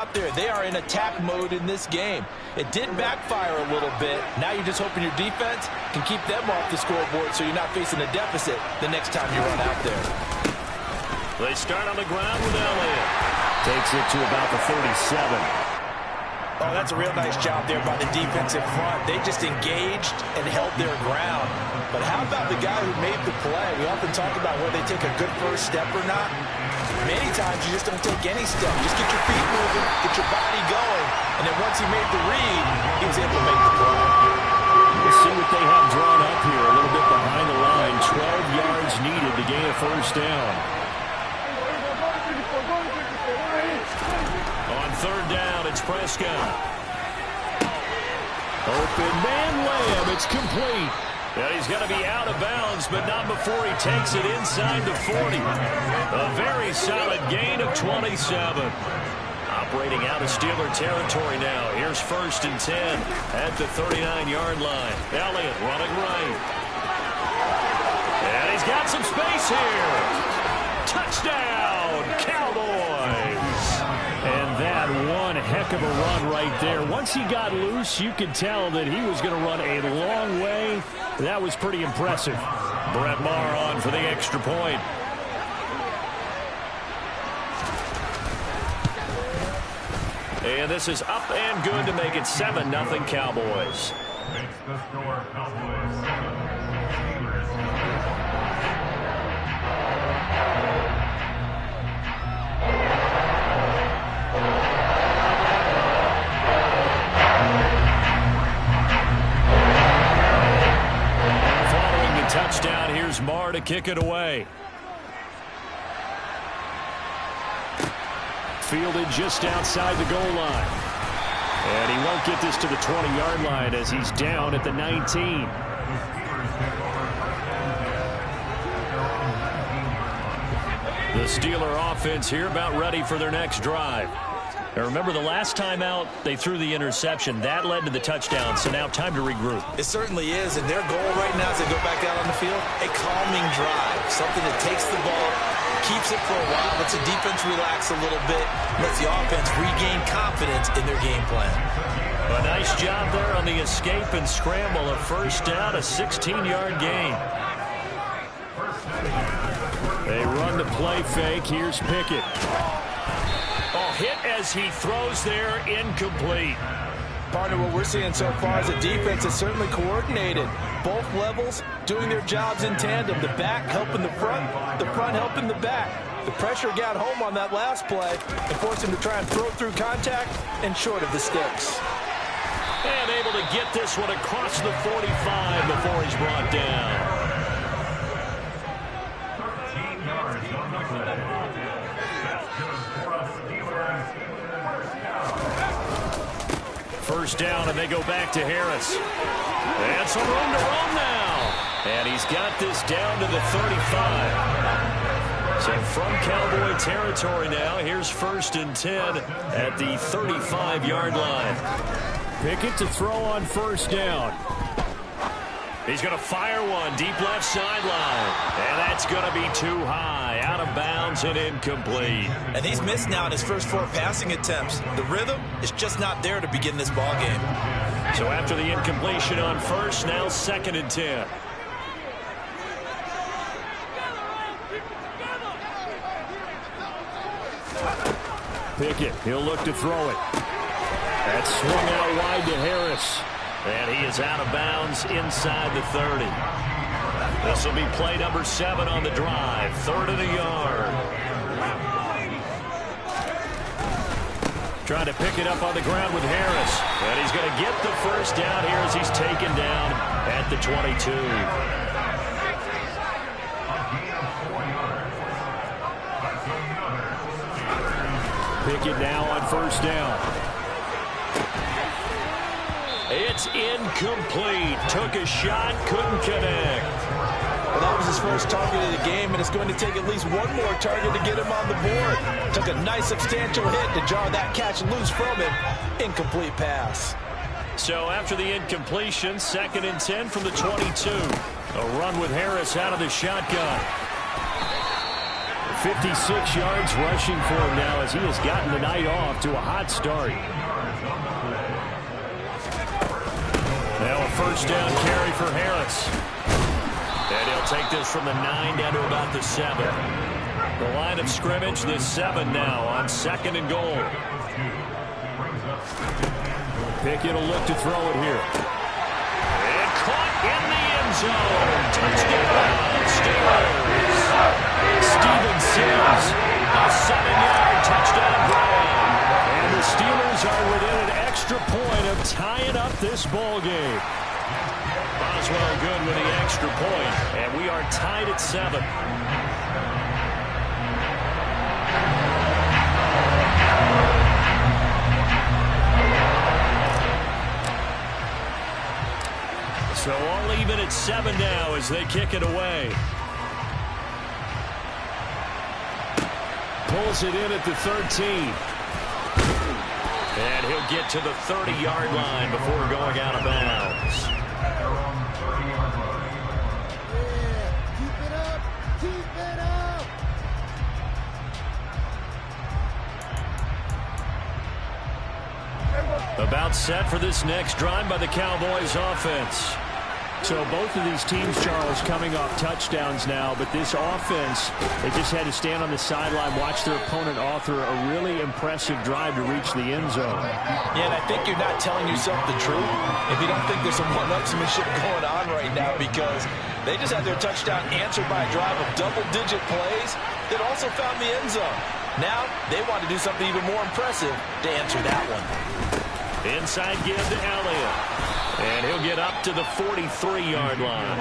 Out there, they are in attack mode in this game. It did backfire a little bit. Now you're just hoping your defense can keep them off the scoreboard so you're not facing a deficit the next time you run out there. They start on the ground with Elliott. Takes it to about the 37. Oh, that's a real nice job there by the defensive front. They just engaged and held their ground. But how about the guy who made the play? We often talk about whether they take a good first step or not. Many times you just don't take any step. Just get your feet moving, get your body going, and then once he made the read, he was able to make the play. We'll see what they have drawn up here. A little bit behind the line. 12 yards needed to gain a first down. On third down, it's Prescott. Open man layup. It's complete. Yeah, he's got to be out of bounds, but not before he takes it inside the 40. A very solid gain of 27. Operating out of Steeler territory now. Here's first and 10 at the 39-yard line. Elliott running right. And he's got some space here. Touchdown, Cowboys. And that one heck of a run right there. Once he got loose, you could tell that he was going to run a long way. That was pretty impressive. Brett Maher on for the extra point. And this is up and good to make it 7-0 Cowboys. Makes the score Cowboys 7. Touchdown. Here's Maher to kick it away. Fielded just outside the goal line. And he won't get this to the 20-yard line as he's down at the 19. The Steeler offense here about ready for their next drive. Now remember, the last time out, they threw the interception. That led to the touchdown, so now time to regroup. It certainly is, and their goal right now as they go back out on the field, a calming drive, something that takes the ball, keeps it for a while, lets the defense relax a little bit, lets the offense regain confidence in their game plan. A nice job there on the escape and scramble. A first down, a 16-yard gain. They run the play fake. Here's Pickett. Oh, hit as he throws there, incomplete. Partner, what we're seeing so far is a defense that's certainly coordinated. Both levels doing their jobs in tandem. The back helping the front helping the back. The pressure got home on that last play and forced him to try and throw through contact and short of the sticks. And able to get this one across the 45 before he's brought down. First down, and they go back to Harris. And some room to run now. And he's got this down to the 35. So from Cowboy territory now, here's first and 10 at the 35-yard line. Pickett to throw on first down. He's going to fire one deep left sideline. And that's going to be too high. Out of bounds and incomplete. And he's missed now in his first 4 passing attempts. The rhythm is just not there to begin this ball game. So after the incompletion on first, now second and 10. Pickett, he'll look to throw it. That swung out wide to Harris. And he is out of bounds inside the 30. This will be play number 7 on the drive. 3rd and a yard. Trying to pick it up on the ground with Harris. And he's going to get the first down here as he's taken down at the 22. Pickett now on first down. It's incomplete. Took a shot, couldn't connect. Well, that was his first target of the game, and it's going to take at least one more target to get him on the board. Took a nice substantial hit to jar that catch loose from him. Incomplete pass. So after the incompletion, 2nd and 10 from the 22. A run with Harris out of the shotgun. 56 yards rushing for him now as he has gotten the night off to a hot start. Now a first down carry for Harris. And he'll take this from the 9 down to about the 7. The line of scrimmage, the 7 now on 2nd and goal. Pickett will look to throw it here. And caught in the end zone. Touchdown, Steelers. Steven Sims, a 7-yard touchdown grab. And the Steelers are within an extra point of tying up this ball game. Boswell good with the extra point, and we are tied at 7. So all even at 7 now as they kick it away. Pulls it in at the 13. And he'll get to the 30-yard line before going out of bounds. About set for this next drive by the Cowboys offense. So both of these teams, Charles, coming off touchdowns now, but this offense, they just had to stand on the sideline, watch their opponent author a really impressive drive to reach the end zone. Yeah, and I think you're not telling yourself the truth if you don't think there's some one-upsmanship going on right now, because they just had their touchdown answered by a drive of double-digit plays that also found the end zone. Now they want to do something even more impressive to answer that one. Inside give to Elliott. And he'll get up to the 43-yard line.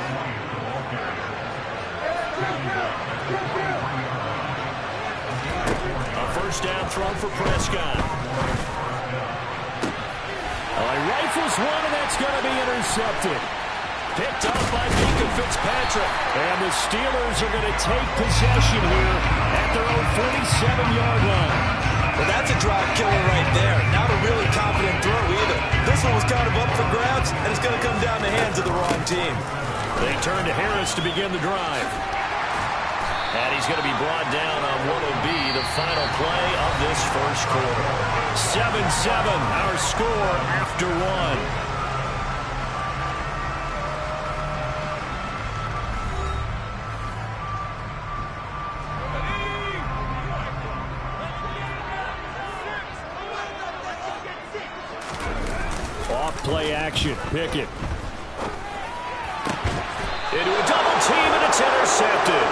A first down throw for Prescott. He rifles one, and that's going to be intercepted. Picked up by Minkah Fitzpatrick. And the Steelers are going to take possession here at their own 47-yard line. Well, that's a drive killer right there. Not a really confident throw either. This one was kind of up for grabs, and it's going to come down the hands of the wrong team. They turn to Harris to begin the drive. And he's going to be brought down on what will be the final play of this first quarter. 7-7, our score after 1. Play action. Pickett. Into a double team, and it's intercepted.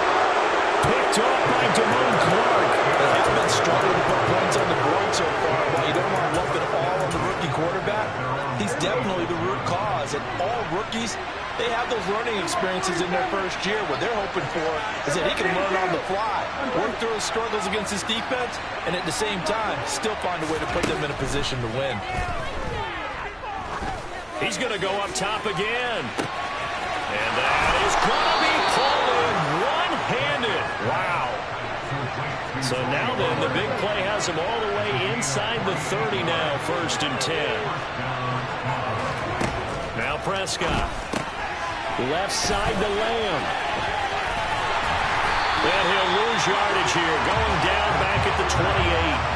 Picked off by Damone Clark. They have been struggling to put points on the board so far, but you don't want to lump it all on the rookie quarterback. He's definitely the root cause, and all rookies, they have those learning experiences in their first year. What they're hoping for is that he can learn on the fly, work through his struggles against his defense, and at the same time, still find a way to put them in a position to win. He's going to go up top again. And that is going to be pulled in one-handed. Wow. So now then, the big play has him all the way inside the 30 now, 1st and 10. Now Prescott. Left side to Lamb. And he'll lose yardage here, going down back at the 28.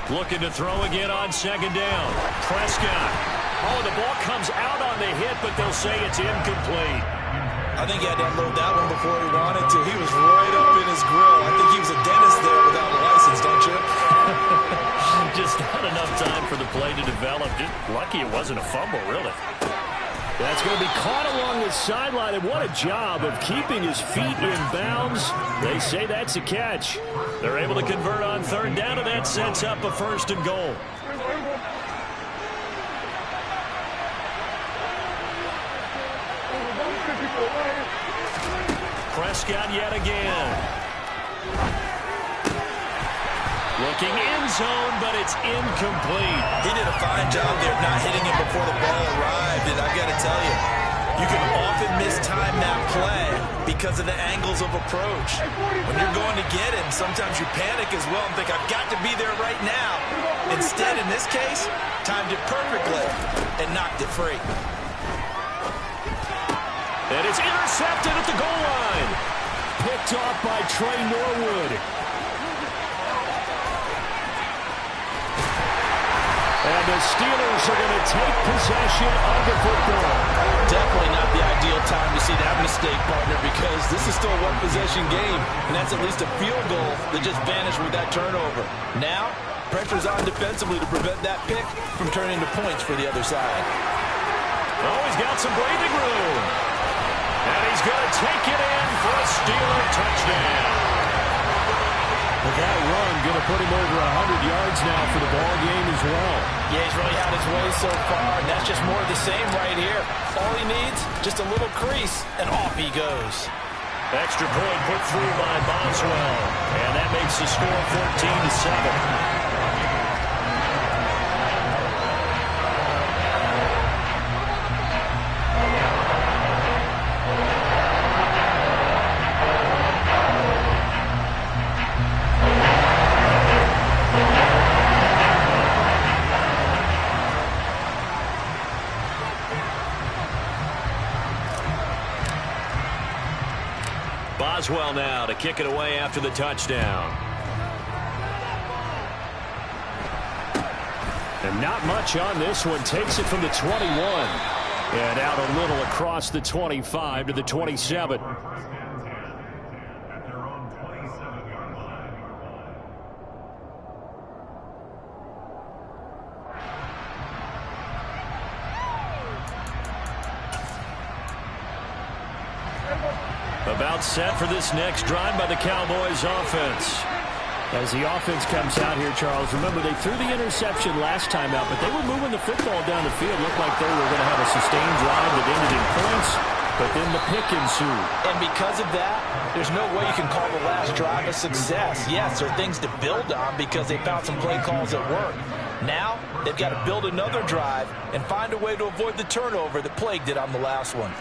Looking to throw again on 2nd down. Prescott. Oh, the ball comes out on the hit, but they'll say it's incomplete. I think he had to unload that one before he wanted to. He was right up in his grill. I think he was a dentist there without a license, don't you? Just not enough time for the play to develop. Just lucky it wasn't a fumble, really. That's going to be caught along the sideline, and what a job of keeping his feet in bounds. They say that's a catch. They're able to convert on 3rd down, and that sets up a 1st and goal. Prescott yet again. Looking in zone, but it's incomplete. He did a fine job there not hitting him before the ball arrived. And I got to tell you, you can often mistime that play, because of the angles of approach. When you're going to get him, sometimes you panic as well and think, I've got to be there right now. Instead, in this case, timed it perfectly and knocked it free. And it's intercepted at the goal line. Picked off by Trey Norwood. And the Steelers are going to take possession of the football. Definitely not the ideal time to see that mistake, partner, because this is still a one-possession game, and that's at least a field goal that just vanished with that turnover. Now, pressure's on defensively to prevent that pick from turning into points for the other side. Oh, he's got some breathing room. And he's going to take it in for a Steeler touchdown. But that run going to put him over 100 yards now for the ball game as well. Yeah, he's really had his way so far, and that's just more of the same right here. All he needs, just a little crease, and off he goes. Extra point put through by Boswell. And that makes the score 14-7. Boswell now to kick it away after the touchdown. And not much on this one. Takes it from the 21. And out a little across the 25 to the 27. At their own 27-yard line. About set for this next drive by the Cowboys offense. As the offense comes out here, Charles, remember they threw the interception last time out, but they were moving the football down the field. Looked like they were going to have a sustained drive that ended in points, but then the pick ensued. And because of that, there's no way you can call the last drive a success. Yes, there are things to build on because they found some play calls that work. Now, they've got to build another drive and find a way to avoid the turnover that plagued it on the last one.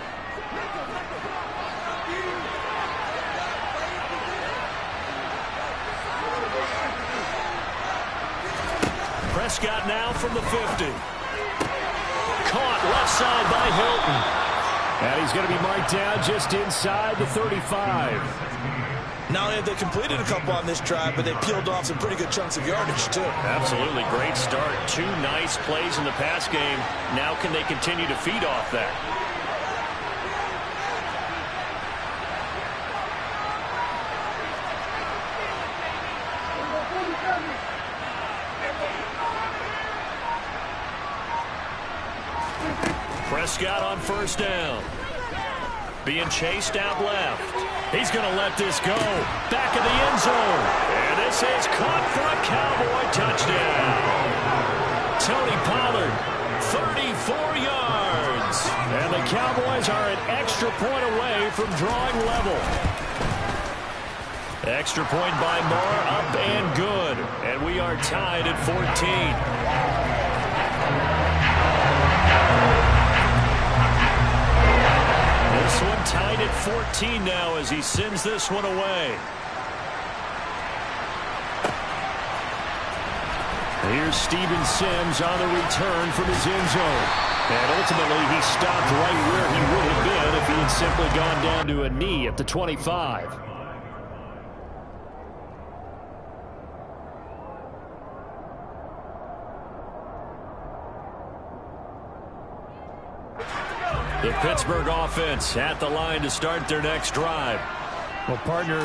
Prescott now from the 50. Caught left side by Hilton. And he's going to be marked down just inside the 35. Not only have they completed a couple on this drive, but they peeled off some pretty good chunks of yardage, too. Absolutely great start. Two nice plays in the pass game. Now can they continue to feed off that? Prescott on first down. Being chased out left. He's going to let this go. Back in the end zone. And this is caught for a Cowboy touchdown. Tony Pollard, 34 yards. And the Cowboys are an extra point away from drawing level. Extra point by Moore, up and good. And we are tied at 14. This one tied at 14 now as he sends this one away. Here's Steven Sims on the return from his end zone. And ultimately he stopped right where he would have been if he had simply gone down to a knee at the 25. The Pittsburgh offense at the line to start their next drive. Well, partner,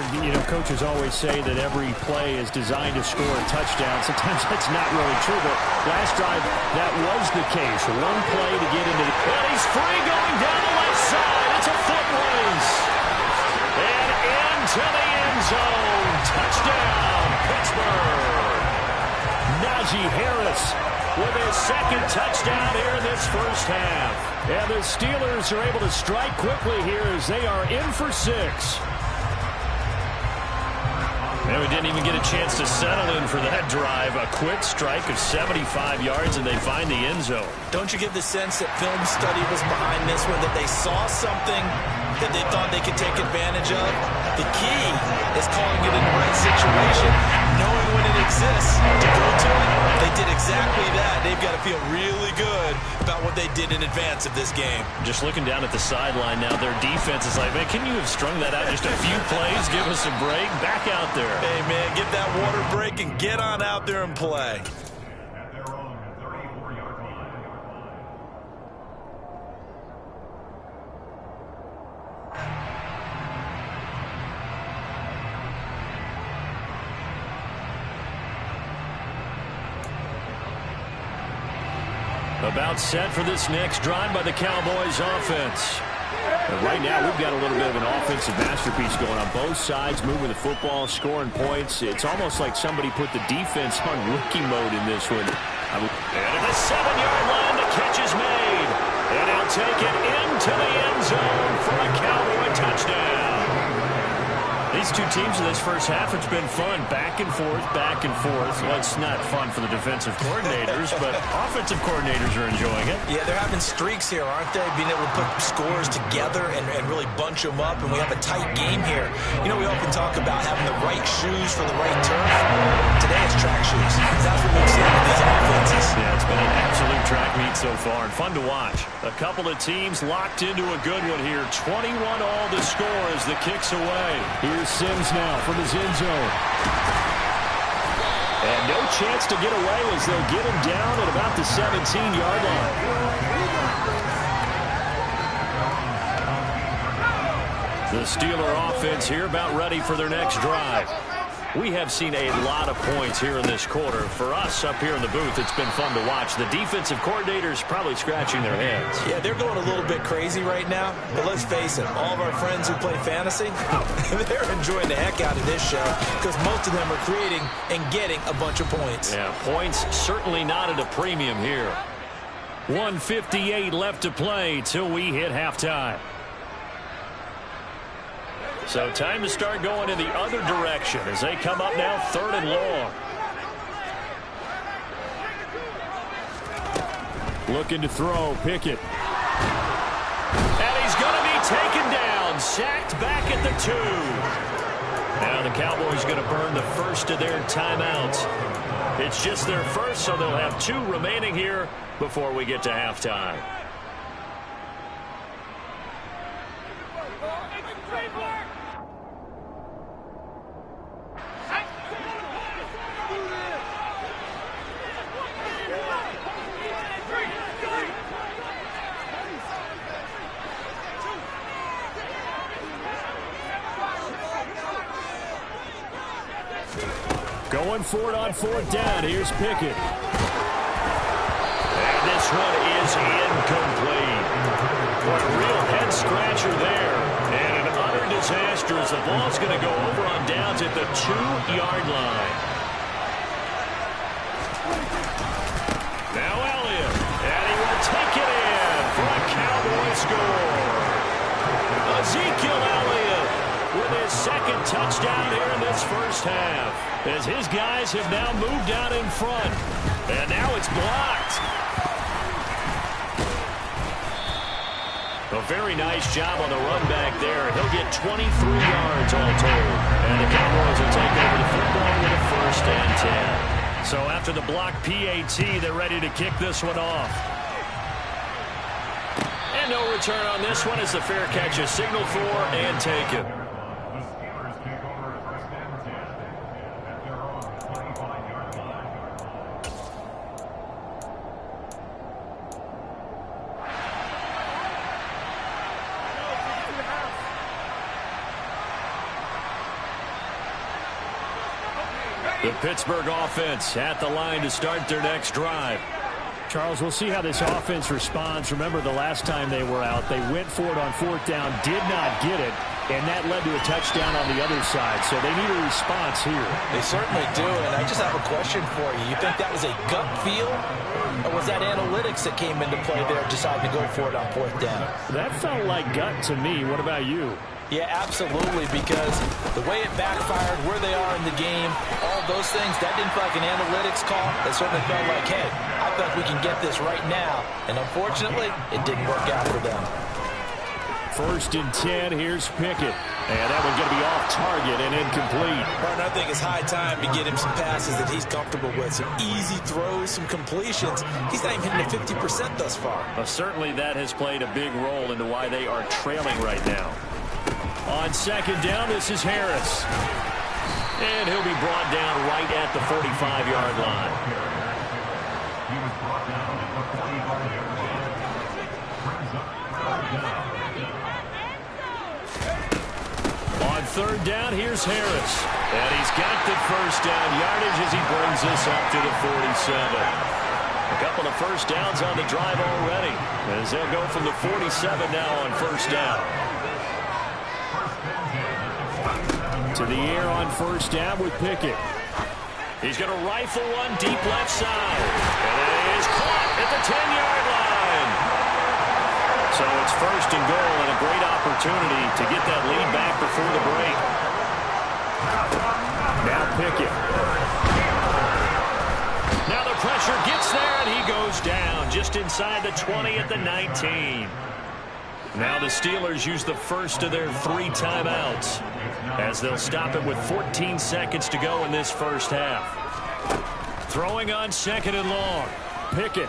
coaches always say that every play is designed to score a touchdown. Sometimes that's not really true, but last drive, that was the case. One play to get into the... And he's free going down the left side. It's a foot race. And into the end zone. Touchdown, Pittsburgh. Najee Harris with his second touchdown here in this first half. And the Steelers are able to strike quickly here as they are in for 6. And we didn't even get a chance to settle in for that drive. A quick strike of 75 yards, and they find the end zone. Don't you get the sense that film study was behind this one, that they saw something that they thought they could take advantage of? The key is calling it in the right situation, knowing when it exists to go to it. They did exactly that. They've got to feel really good about what they did in advance of this game. Just looking down at the sideline now, their defense is like, man, can you have strung that out just a few plays? Give us a break. Back out there. Hey, man, get that water break and get on out there and play. At their own 34-yard line. About set for this next drive by the Cowboys offense. But right now, we've got a little bit of an offensive masterpiece going on both sides, moving the football, scoring points. It's almost like somebody put the defense on rookie mode in this one. And at the 7-yard line, the catch is made. And he'll take it into the end zone for a Cowboy touchdown. These two teams in this first half, it's been fun. Back and forth, back and forth. Well, it's not fun for the defensive coordinators, but offensive coordinators are enjoying it. Yeah, they're having streaks here, aren't they? Being able to put scores together and really bunch them up, and we have a tight game here. You know, we often talk about having the right shoes for the right turf. Today it's track shoes. That's what we've seen with these offenses. Yeah, it's been an absolute track meet so far, and fun to watch. A couple of teams locked into a good one here. 21 all to score as the kick's away. Here's Sims now from his end zone. And no chance to get away as they'll get him down at about the 17-yard line. The Steeler offense here about ready for their next drive. We have seen a lot of points here in this quarter. For us up here in the booth, it's been fun to watch. The defensive coordinators probably scratching their heads. Yeah, they're going a little bit crazy right now. But let's face it, all of our friends who play fantasy, they're enjoying the heck out of this show because most of them are creating and getting a bunch of points. Yeah, points certainly not at a premium here. 1:58 left to play till we hit halftime. So time to start going in the other direction as they come up now 3rd and long. Looking to throw, Pickett. And he's going to be taken down, sacked back at the 2. Now the Cowboys going to burn the first of their timeouts. It's just their first, so they'll have 2 remaining here before we get to halftime. Going for it on 4th down. Here's Pickett. And this one is incomplete. What a real head-scratcher there. And an utter disaster as the ball's going to go over on downs at the 2-yard line. Now Elliott. And he will take it in for a Cowboy score. Ezekiel Elliott with his 2nd touchdown here in this first half, as his guys have now moved out in front. And now it's blocked. A very nice job on the run back there. He'll get 23 yards all told. And the Cowboys will take over the football with a 1st and 10. So after the block PAT, they're ready to kick this one off. And no return on this one as the fair catch is signaled for and taken. The Steelers take over 1st and 10 at their own 25-yard line. The Pittsburgh offense at the line to start their next drive. Charles, we'll see how this offense responds. Remember the last time they were out, they went for it on 4th down, did not get it, and that led to a touchdown on the other side. So they need a response here. They certainly do, and I just have a question for you. You think that was a gut feel, or was that analytics that came into play there, deciding to go for it on 4th down? That felt like gut to me. What about you? Yeah, absolutely, because the way it backfired, where they are in the game, all those things, that didn't feel like an analytics call. It certainly felt like, hey, I feel like we can get this right now. And unfortunately, it didn't work out for them. 1st and 10, here's Pickett. And that one's going to be off target and incomplete. Well, I think it's high time to get him some passes that he's comfortable with. Some easy throws, some completions. He's not even hitting the 50% thus far. Well, certainly that has played a big role into why they are trailing right now. On 2nd down, this is Harris. And he'll be brought down right at the 45-yard line. He was brought down at the 45-yard line. Brings up 3rd down. On 3rd down, here's Harris. And he's got the 1st down yardage as he brings this up to the 47. A couple of 1st downs on the drive already, as they'll go from the 47 now on 1st down. To the air on 1st down with Pickett. He's going to rifle one deep left side. And it is caught at the 10-yard line. So it's 1st and goal and a great opportunity to get that lead back before the break. Now Pickett. Now the pressure gets there and he goes down just inside the 20 at the 19. Now the Steelers use the first of their 3 timeouts as they'll stop it with 14 seconds to go in this first half. Throwing on 2nd and long. Pickett.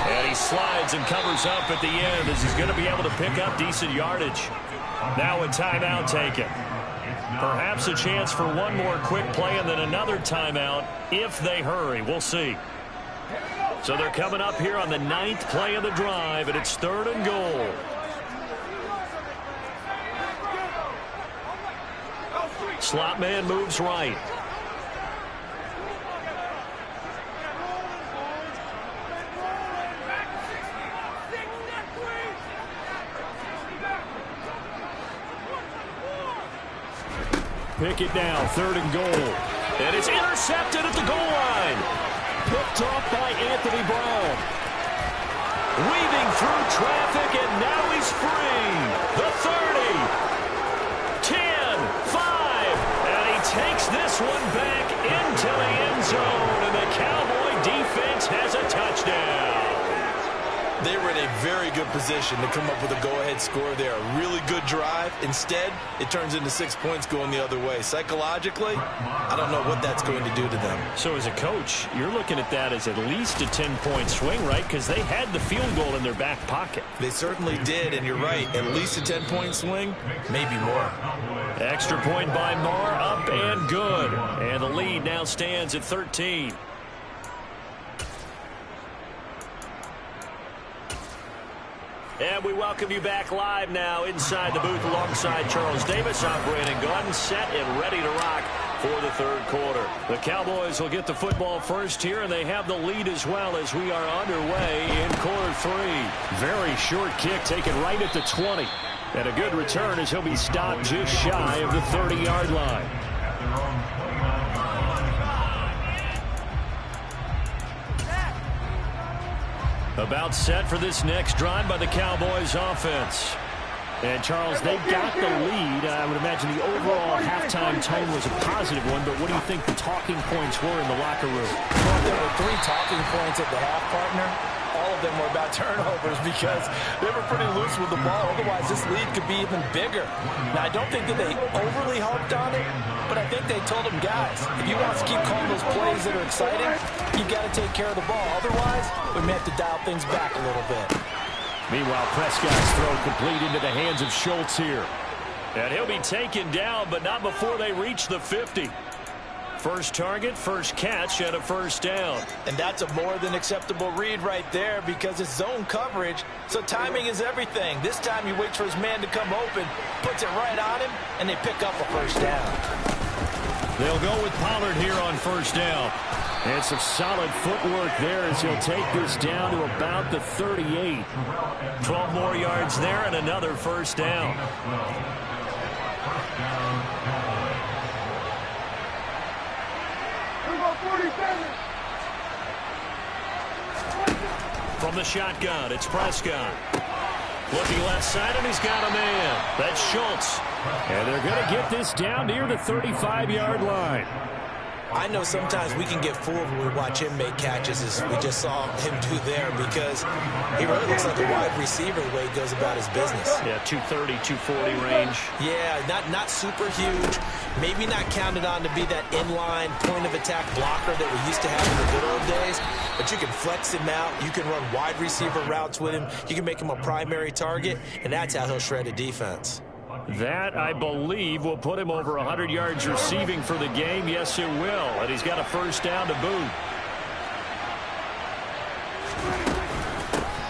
And he slides and covers up at the end as he's going to be able to pick up decent yardage. Now a timeout taken. Perhaps a chance for one more quick play and then another timeout if they hurry. We'll see. So they're coming up here on the 9th play of the drive, and it's 3rd and goal. Slot man moves right. Pickett now, 3rd and goal. And it's intercepted at the goal line. Picked off by Anthony Brown. Weaving through traffic, and now he's free. The 30, 10, 5, and he takes this one back into the end zone, and the Cowboy defense has a touchdown. They were in a very good position to come up with a go-ahead score there. A really good drive. Instead, it turns into 6 points going the other way. Psychologically, I don't know what that's going to do to them. So as a coach, you're looking at that as at least a 10-point swing, right? Because they had the field goal in their back pocket. They certainly did, and you're right. At least a 10-point swing, maybe more. Extra point by Moore, up and good. And the lead now stands at 13. And we welcome you back live now inside the booth alongside Charles Davis. I'm Brandon Gaudin, set and ready to rock for the 3rd quarter. The Cowboys will get the football first here, and they have the lead as well as we are underway in quarter 3. Very short kick taken right at the 20. And a good return as he'll be stopped just shy of the 30-yard line. About set for this next drive by the Cowboys offense. And, Charles, they got the lead. I would imagine the overall halftime tone was a positive one, but what do you think the talking points were in the locker room? Well, there were 3 talking points at the half, partner. All of them were about turnovers because they were pretty loose with the ball. Otherwise, this lead could be even bigger. Now, I don't think that they overly harped on it, but I think they told them, guys, if you want us to keep calling those plays that are exciting, you've got to take care of the ball. Otherwise, we may have to dial things back a little bit. Meanwhile, Prescott's throw complete into the hands of Schultz here. And he'll be taken down, but not before they reach the 50. First target, first catch, and a 1st down. And that's a more than acceptable read right there because it's zone coverage, so timing is everything. This time he waits for his man to come open, puts it right on him, and they pick up a 1st down. They'll go with Pollard here on 1st down. And some solid footwork there as he'll take this down to about the 38. 12 more yards there and another 1st down. From the shotgun, it's Prescott. Looking left side, and he's got a man. That's Schultz. And they're going to get this down near the 35-yard line. I know sometimes we can get fooled when we watch him make catches, as we just saw him do there, because he really looks like a wide receiver the way he goes about his business. Yeah, 230, 240 range. Yeah, not super huge. Maybe not counted on to be that inline point-of-attack blocker that we used to have in the good old days, but you can flex him out. You can run wide receiver routes with him. You can make him a primary target, and that's how he'll shred a defense. That, I believe, will put him over 100 yards receiving for the game. Yes, it will. And he's got a first down to boot.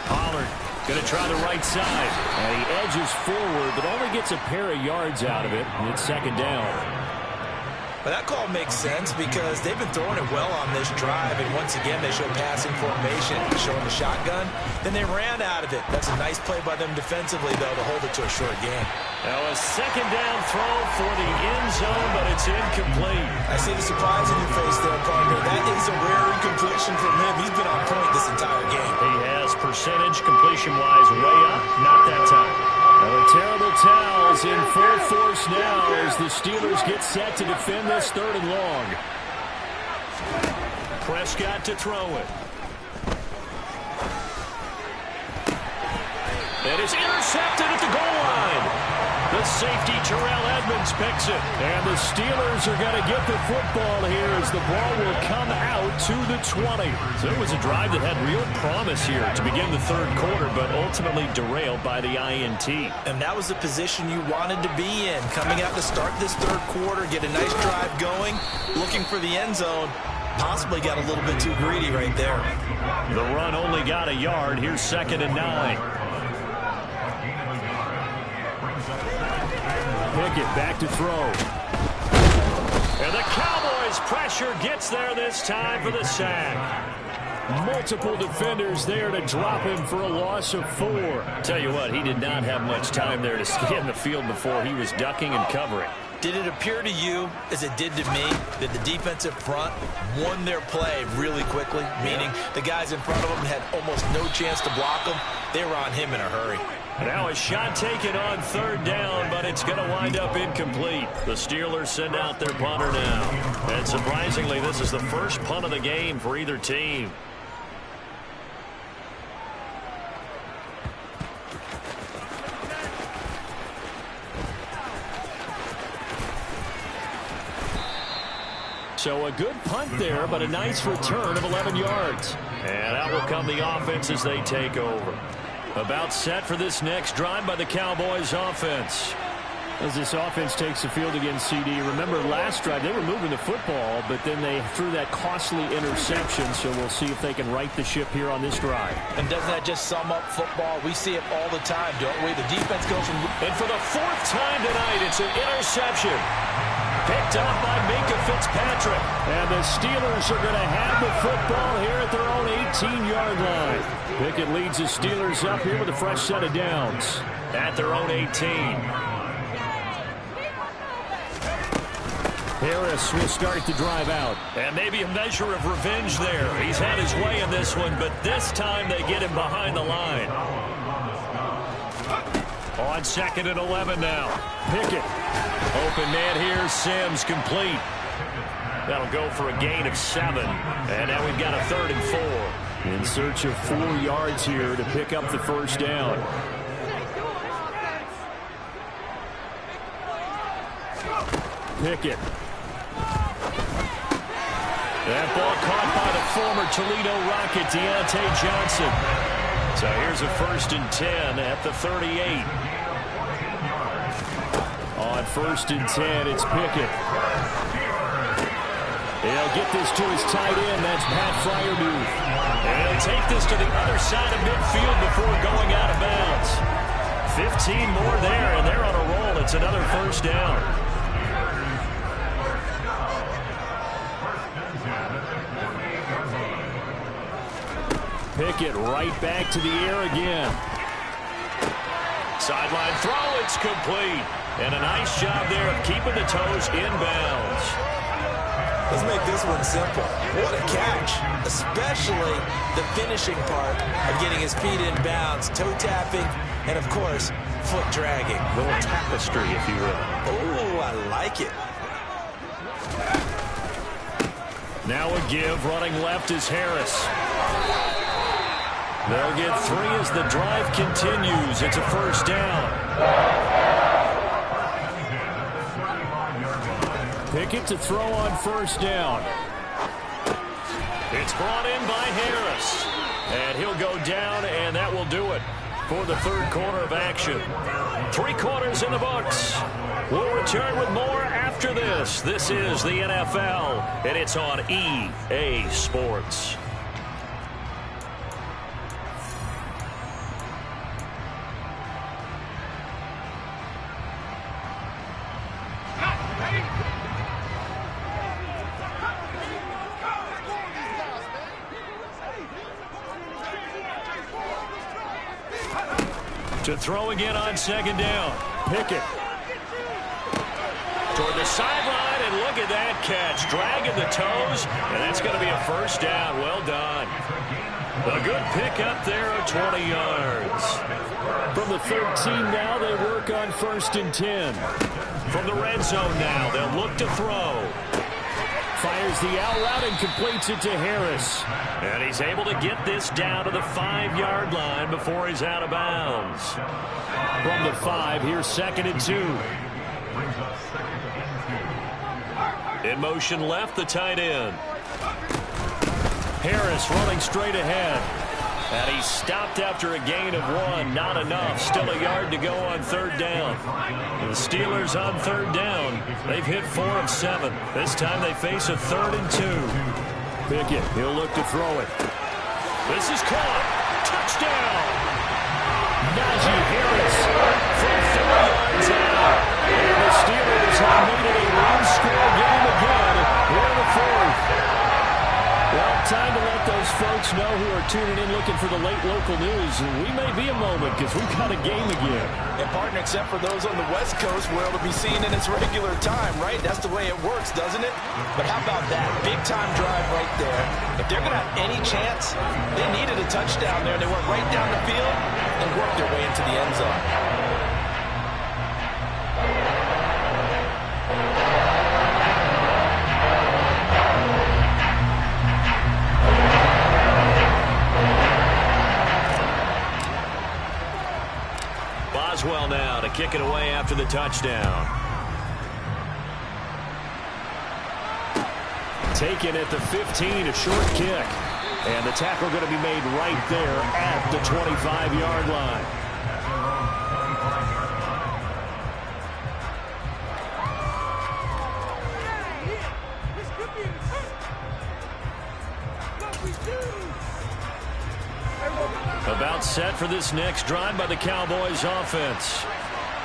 Pollard going to try the right side. And he edges forward, but only gets a pair of yards out of it. And it's second down. But that call makes sense because they've been throwing it well on this drive, and once again they show passing formation, showing the shotgun. Then they ran out of it. That's a nice play by them defensively, though, to hold it to a short gain. Now a second down throw for the end zone, but it's incomplete. I see the surprise in your face there, partner. That is a rare incompletion from him. He's been on point this entire game. He has percentage completion-wise way up, not that time. Well, the terrible towels in full force now as the Steelers get set to defend this 3rd and long. Prescott to throw it. It is intercepted at the goal line. The safety, Terrell Edmunds, picks it. And the Steelers are going to get the football here as the ball will come out to the 20. So it was a drive that had real promise here to begin the 3rd quarter, but ultimately derailed by the INT. And that was the position you wanted to be in. Coming out to start this 3rd quarter, get a nice drive going, looking for the end zone. Possibly got a little bit too greedy right there. The run only got a yard. Here's 2nd and 9. Pickett back to throw. And the Cowboys pressure gets there this time for the sack. Multiple defenders there to drop him for a loss of 4. Tell you what, he did not have much time there to scan the field before he was ducking and covering. Did it appear to you, as it did to me, that the defensive front won their play really quickly? Meaning the guys in front of them had almost no chance to block them. They were on him in a hurry. Now a shot taken on 3rd down, but it's going to wind up incomplete. The Steelers send out their punter now. And surprisingly, this is the first punt of the game for either team. So a good punt there, but a nice return of 11 yards. And out will come the offense as they take over. About set for this next drive by the Cowboys offense. As this offense takes the field against CD, remember last drive they were moving the football, but then they threw that costly interception, so we'll see if they can right the ship here on this drive. And doesn't that just sum up football? We see it all the time, don't we? The defense goes from... And for the 4th time tonight, it's an interception. Picked up by Minkah Fitzpatrick. And the Steelers are going to have the football here at their own 18-yard line. Pickett leads the Steelers up here with a fresh set of downs. At their own 18. Harris will start the drive out. And maybe a measure of revenge there. He's had his way in this one, but this time they get him behind the line. On 2nd and 11 now. Pickett. Open man here, Sims complete. That'll go for a gain of 7. And now we've got a 3rd and 4. In search of 4 yards here to pick up the first down. Pickett. That ball caught by the former Toledo Rocket, Deontay Johnson. So here's a 1st and 10 at the 38. On 1st and 10, it's Pickett. He'll get this to his tight end. That's Pat Freiermuth. And he'll take this to the other side of midfield before going out of bounds. 15 more there, and they're on a roll. It's another 1st down. Pickett right back to the air again. Sideline throw, it's complete. And a nice job there of keeping the toes inbounds. Let's make this one simple. What a catch, especially the finishing part of getting his feet in bounds, toe tapping, and, of course, foot dragging. A little tapestry, if you will. Oh, I like it. Now a give. Running left is Harris. They'll get 3 as the drive continues. It's a first down. Pickett to throw on first down. It's brought in by Harris. And he'll go down, and that will do it for the third quarter of action. 3 quarters in the books. We'll return with more after this. This is the NFL, and it's on EA Sports. To throw again on second down. Pickett. Toward the sideline, and look at that catch. Dragging the toes, and that's going to be a first down. Well done. A good pick up there of 20 yards. From the 13 now, they work on 1st and 10. From the red zone now, they'll look to throw. Fires the out route and completes it to Harris. And he's able to get this down to the 5-yard line before he's out of bounds. From the 5, here's 2nd and 2. In motion left, the tight end. Harris running straight ahead. And he's stopped after a gain of 1. Not enough. Still a yard to go on 3rd down. The Steelers on 3rd down. They've hit 4 of 7. This time they face a 3rd and 2. Pickett, he'll look to throw it. This is caught. Touchdown. Najee Harris From 4 yards out. And the Steelers have made it a one-score game again here in the 4th. Well, time to let those folks know who are tuning in looking for the late local news. We may be a moment because we've got a game again. And, partner, except for those on the West Coast where it'll be seen in its regular time, right? That's the way it works, doesn't it? But how about that? Big-time drive right there. If they're going to have any chance, they needed a touchdown there. They went right down the field and worked their way into the end zone. Boswell now to kick it away after the touchdown. Taken at the 15, a short kick. And the tackle going to be made right there at the 25-yard line. About set for this next drive by the Cowboys offense.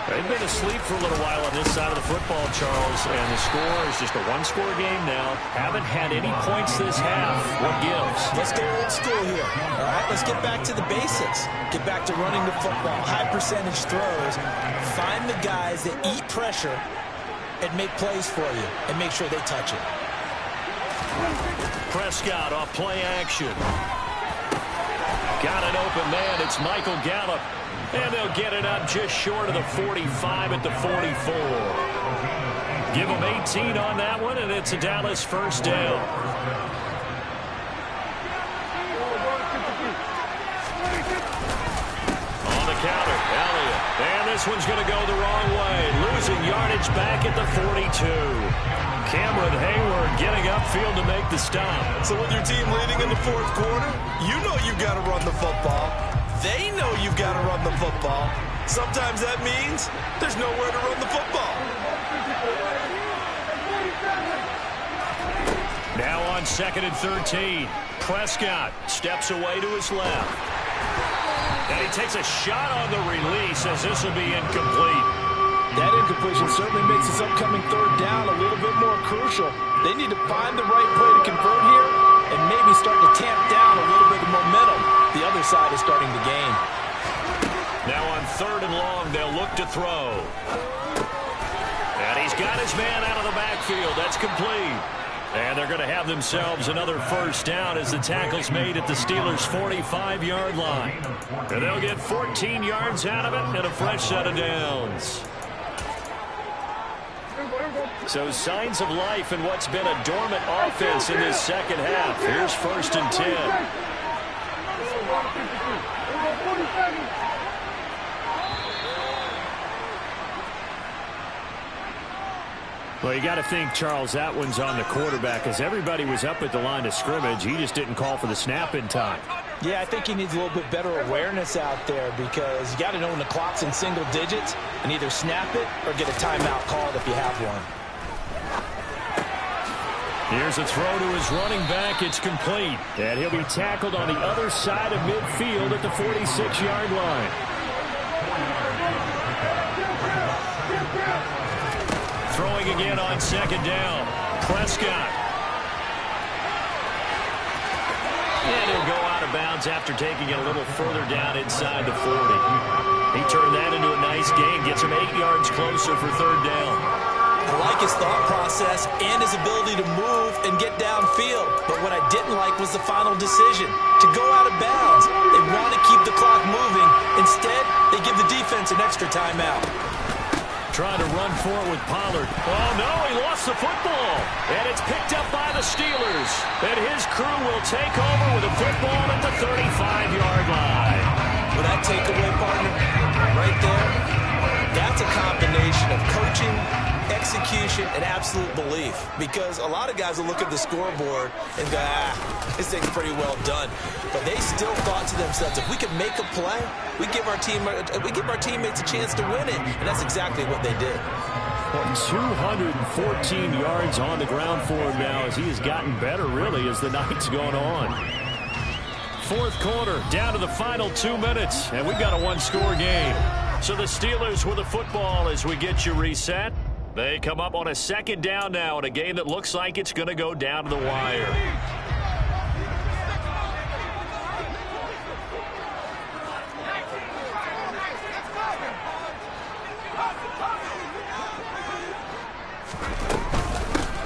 They've been asleep for a little while on this side of the football, Charles, and the score is just a one-score game now. Haven't had any points this half. What gives? Let's go old school here. All right, let's get back to the basics. Get back to running the football, high percentage throws. Find the guys that eat pressure and make plays for you and make sure they touch it. Prescott off play action. Got an open man. It's Michael Gallup. And they'll get it up just short of the 45 at the 44. Give them 18 on that one, and it's a Dallas first down. On the counter, Elliott. And this one's going to go the wrong way. Losing yardage back at the 42. Cameron Hayward getting upfield to make the stop. So with your team leading in the 4th quarter, you know you've got to run the football. They know you've got to run the football. Sometimes that means there's nowhere to run the football. Now on 2nd and 13. Prescott steps away to his left. And he takes a shot on the release as this will be incomplete. That incompletion certainly makes this upcoming 3rd down a little bit more crucial. They need to find the right play to convert here and maybe start to tamp down a little bit of momentum. The other side is starting to gain. Now on 3rd and long, they'll look to throw. And he's got his man out of the backfield. That's complete. And they're going to have themselves another first down as the tackle's made at the Steelers' 45-yard line. And they'll get 14 yards out of it and a fresh set of downs. So signs of life in what's been a dormant offense in this second half. Here's 1st and 10. Well, you got to think, Charles, that one's on the quarterback as everybody was up at the line of scrimmage. He just didn't call for the snap in time. Yeah, I think he needs a little bit better awareness out there because you got to know when the clock's in single digits and either snap it or get a timeout called if you have one. Here's a throw to his running back. It's complete. And he'll be tackled on the other side of midfield at the 46-yard line. Throwing again on 2nd down. Prescott. And he'll go out of bounds after taking it a little further down inside the 40. He turned that into a nice gain. Gets him 8 yards closer for 3rd down. I like his thought process and his ability to move and get downfield. But what I didn't like was the final decision, to go out of bounds. They want to keep the clock moving. Instead, they give the defense an extra timeout. Trying to run for it with Pollard. Oh, no, he lost the football. And it's picked up by the Steelers. And his crew will take over with a football at the 35-yard line. With that takeaway, partner, right there, that's a combination of coaching, execution, and absolute belief. Because a lot of guys will look at the scoreboard and go, this thing's pretty well done. But they still thought to themselves, if we can make a play, we give our teammates a chance to win it. And that's exactly what they did. Well, 214 yards on the ground for him now as he has gotten better, really, as the night's gone on. 4th quarter, down to the final 2 minutes, and we've got a one-score game. So the Steelers with the football as we get you reset. They come up on a 2nd down now in a game that looks like it's going to go down to the wire.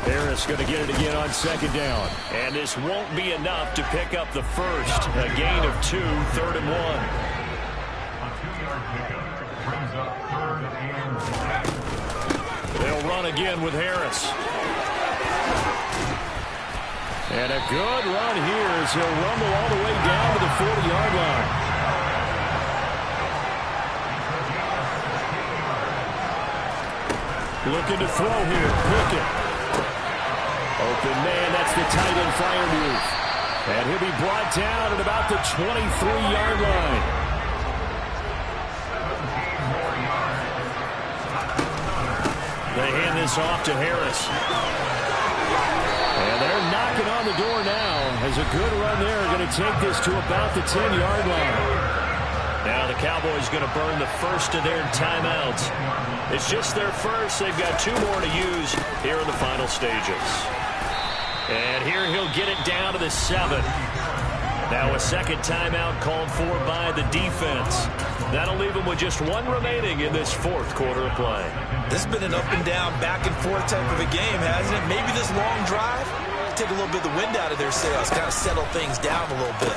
Harris going to get it again on 2nd down. And this won't be enough to pick up the first. A gain of 2, 3rd and 1. A 2-yard pickup brings up 3rd and 10. They'll run again with Harris. And a good run here as he'll rumble all the way down to the 40-yard line. Looking to throw here. Pickett. Open man, that's the tight end Freiermuth. And he'll be brought down at about the 23-yard line. They hand this off to Harris. And they're knocking on the door now as a good run there going to take this to about the 10-yard line. Now the Cowboys going to burn the first of their timeouts. It's just their first. They've got 2 more to use here in the final stages. And here he'll get it down to the 7. Now a 2nd timeout called for by the defense. That'll leave him with just 1 remaining in this 4th quarter of play. This has been an up and down, back and forth type of a game, hasn't it? Maybe this long drive take a little bit of the wind out of their sails, kind of settle things down a little bit.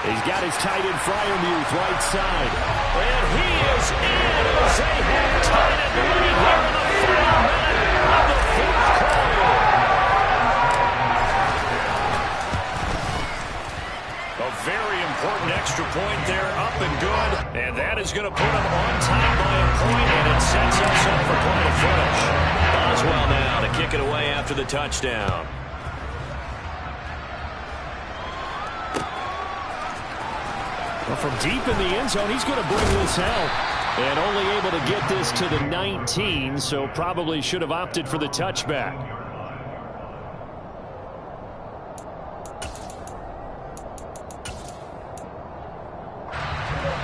He's got his tight end Freiermuth right side. And he is in as they have tied it right here in the final minute of the 4th quarter. A very important extra point there, up and good. And that is going to put him on top by a point, and it sets us up for quite a finish. Boswell now to kick it away after the touchdown. Well, from deep in the end zone, he's going to bring this out. And only able to get this to the 19, so probably should have opted for the touchback.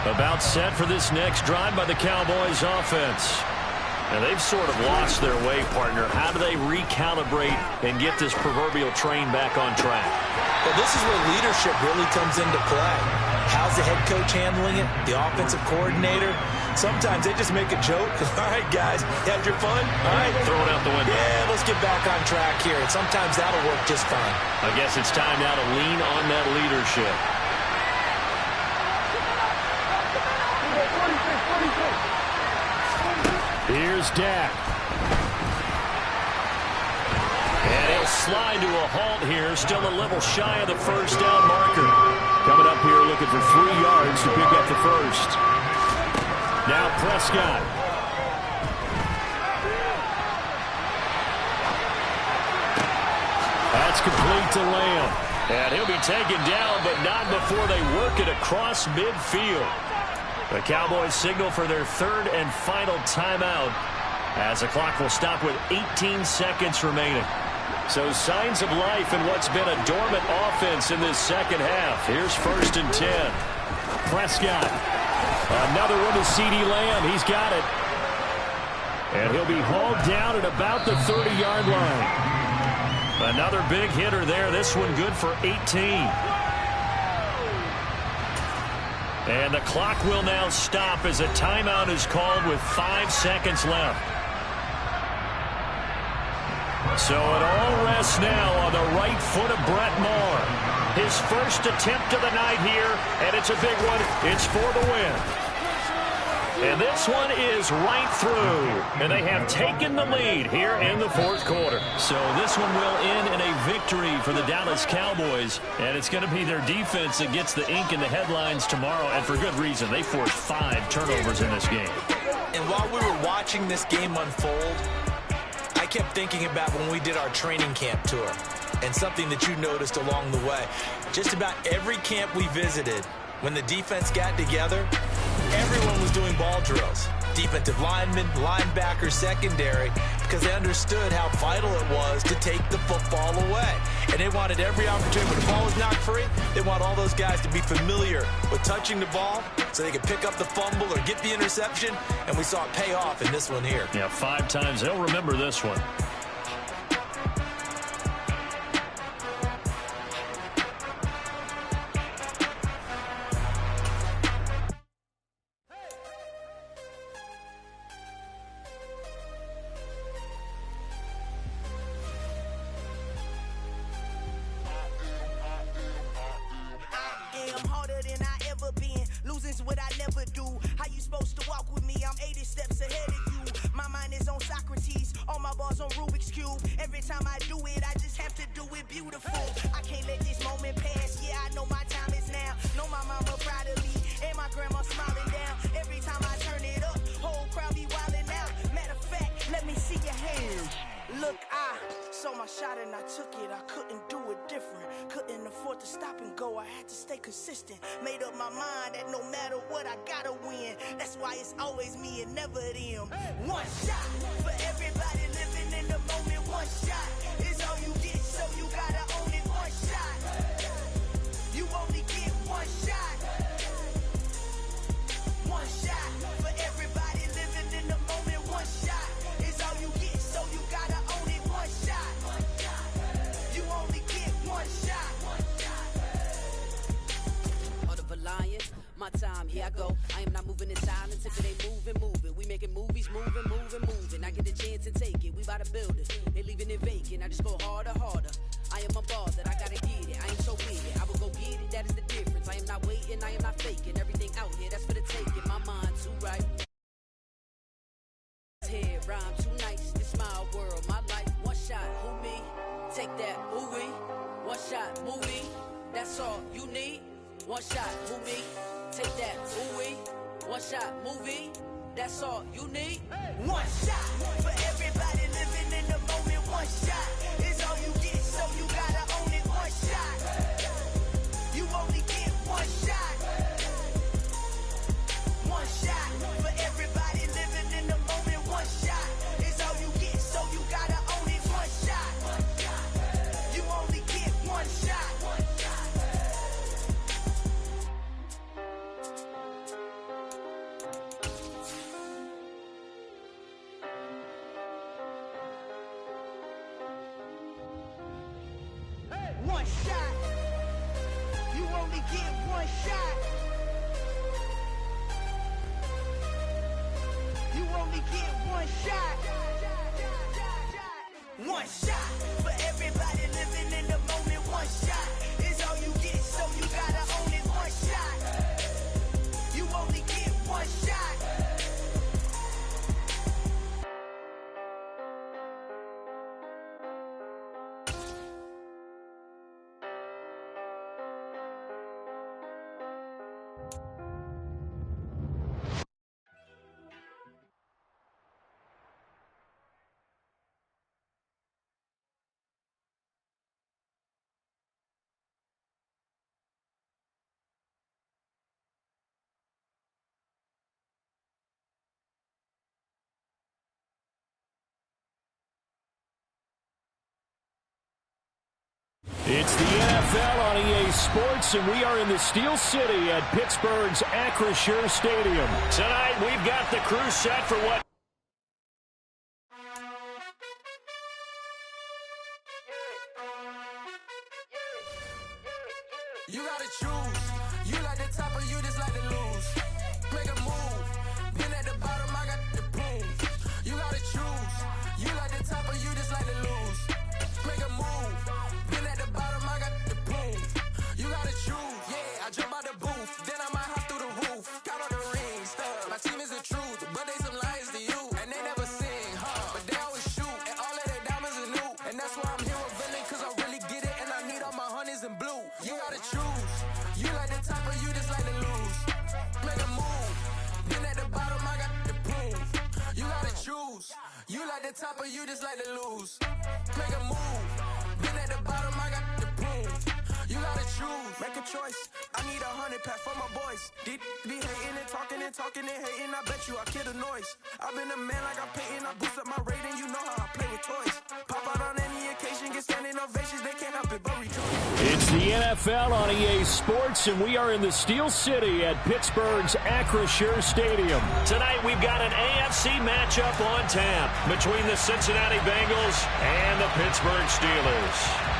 About set for this next drive by the Cowboys offense. And they've sort of lost their way, partner. How do they recalibrate and get this proverbial train back on track? Well, this is where leadership really comes into play. How's the head coach handling it? The offensive coordinator? Sometimes they just make a joke. All right, guys, had your fun? All right. Throw it out the window. Yeah, let's get back on track here. And sometimes that'll work just fine. I guess it's time now to lean on that leadership. Here's Dak. And he'll slide to a halt here, still a little shy of the first down marker. Coming up here looking for 3 yards to pick up the first. Now Prescott. That's complete to Lamb. And he'll be taken down, but not before they work it across midfield. The Cowboys signal for their 3rd and final timeout as the clock will stop with 18 seconds remaining. So signs of life in what's been a dormant offense in this second half. Here's 1st and 10. Prescott. Another one to CeeDee Lamb. He's got it. And he'll be hauled down at about the 30-yard line. Another big hitter there. This one good for 18. And the clock will now stop as a timeout is called with 5 seconds left. So it all rests now on the right foot of Brett Maher. His first attempt of the night here, and it's a big one. It's for the win. And this one is right through. And they have taken the lead here in the 4th quarter. So this one will end in a victory for the Dallas Cowboys. And it's going to be their defense that gets the ink in the headlines tomorrow. And for good reason. They forced 5 turnovers in this game. And while we were watching this game unfold, I kept thinking about when we did our training camp tour. And something that you noticed along the way. Just about every camp we visited, when the defense got together, everyone was doing ball drills. Defensive linemen, linebackers, secondary, because they understood how vital it was to take the football away. And they wanted every opportunity. When the ball was knocked free, they want all those guys to be familiar with touching the ball so they could pick up the fumble or get the interception. And we saw it pay off in this one here. Yeah, 5 times. They'll remember this one. Consistent, made up my mind that no matter what I gotta win. That's why it's always me and never them. One shot for everybody living in the moment. One shot is all you get, so you gotta own it. One shot, you only get one shot. One shot for everybody living in the moment. One shot is all you get, so you gotta own it. One shot, you only get one shot. My time, here I go. I am not moving in silence. If it ain't moving. We making movies, moving. I get the chance to take it. We bout to build it. They leaving it vacant. I just go harder. I am a boss that I gotta get it. I am so with it. I will go get it. That is the difference. I am not waiting. I am not faking. Everything out here, that's for the taking. My mind too right. Head rhyme too nice. This my world, my life. One shot, who me? Take that, ooh wee. One shot, movie. That's all you need. One shot, movie. Take that, ooh-wee. One shot, movie. That's all you need. One shot for everybody living in the moment. One shot is all you get, so you gotta own it. One shot, you only get one shot. One shot for everybody living in the moment. One shot is all you get, so you gotta own it. One shot, you only get one shot. One shot. You only get one shot. You only get one shot. One shot for everybody living in the moment. One shot is all you get, so you gotta own it. One shot. You only get one shot. It's the NFL on EA Sports, and we are in the Steel City at Pittsburgh's Acrisure Stadium. Tonight, we've got the crew set for what? You gotta choose. You like the top or you just like to lose. Make a move. Been at the bottom, I got the boom. You gotta choose. You like the top or you just like to lose. Make a move. Been at the bottom, I got the boom. You gotta choose. Yeah, I jump out the booth. Then I might hop through the roof. Count all the rings. My team is the truth, but they some liars to you. And they never sing, but they always shoot. And all of their diamonds are new. And that's why I'm here with villain, cause I really get it. And I need all my honeys in blue. You gotta choose. You like the top or you just like to lose. Make a move. Been at the bottom, I got the boom. You gotta choose. You like the top or you just like to lose. Make a move. Been at the bottom, I got the boom. You gotta choose. Make a choice. I need 100 pack for my boys. Be hating and talking and hating. I bet you I kill the noise. I've been a man like I'm painting. I boost up my rating. You know how I play with toys. Pop out on any occasion, get standing ovations. They can't help it but rejoice. It's the NFL on EA Sports, and we are in the Steel City at Pittsburgh's Acrisure Stadium. Tonight, we've got an AFC matchup on tap between the Cincinnati Bengals and the Pittsburgh Steelers.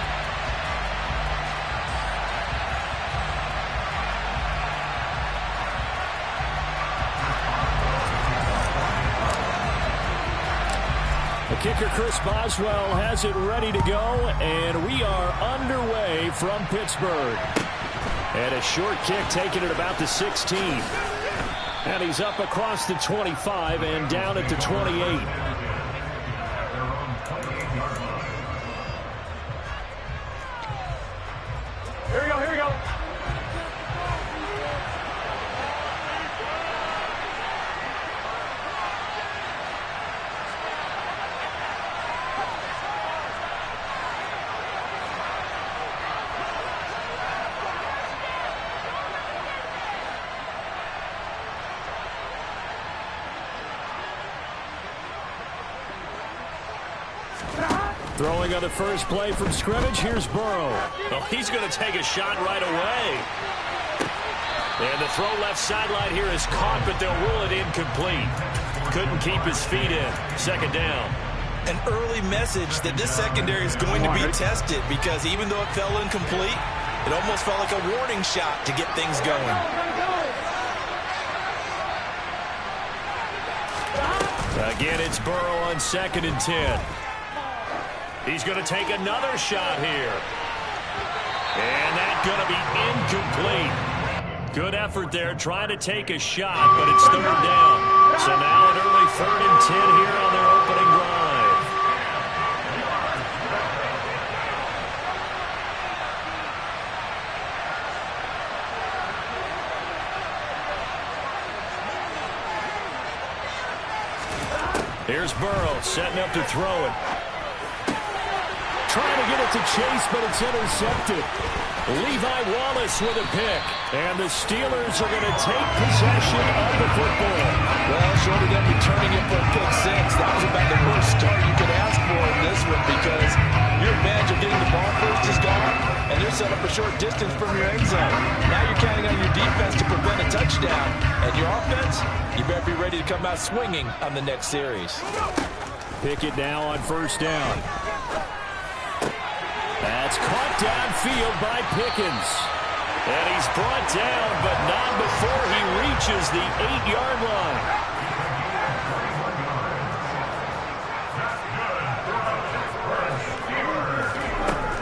The kicker, Chris Boswell, has it ready to go, and we are underway from Pittsburgh. And a short kick taken at about the 16. And he's up across the 25 and down at the 28. Here we go, here we go. Throwing on the first play from scrimmage, here's Burrow. Well, he's going to take a shot right away. And the throw left sideline here is caught, but they'll rule it incomplete. Couldn't keep his feet in. Second down. An early message that this secondary is going to be tested, because even though it fell incomplete, it almost felt like a warning shot to get things going. Again, it's Burrow on 2nd and 10. He's going to take another shot here. And that's going to be incomplete. Good effort there trying to take a shot, but it's 3rd down. So now an early 3rd and 10 here on their opening drive. Here's Burrow setting up to throw it. Trying to get it to Chase, but it's intercepted. Levi Wallace with a pick. And the Steelers are going to take possession of the football. Well, short of them returning it for a pick six, that was about the worst start you could ask for in this one, because your advantage of getting the ball first is gone, and you're set up a short distance from your end zone. Now you're counting on your defense to prevent a touchdown, and your offense, you better be ready to come out swinging on the next series. Pickett now on 1st down. That's caught downfield by Pickens. And he's brought down, but not before he reaches the 8-yard line.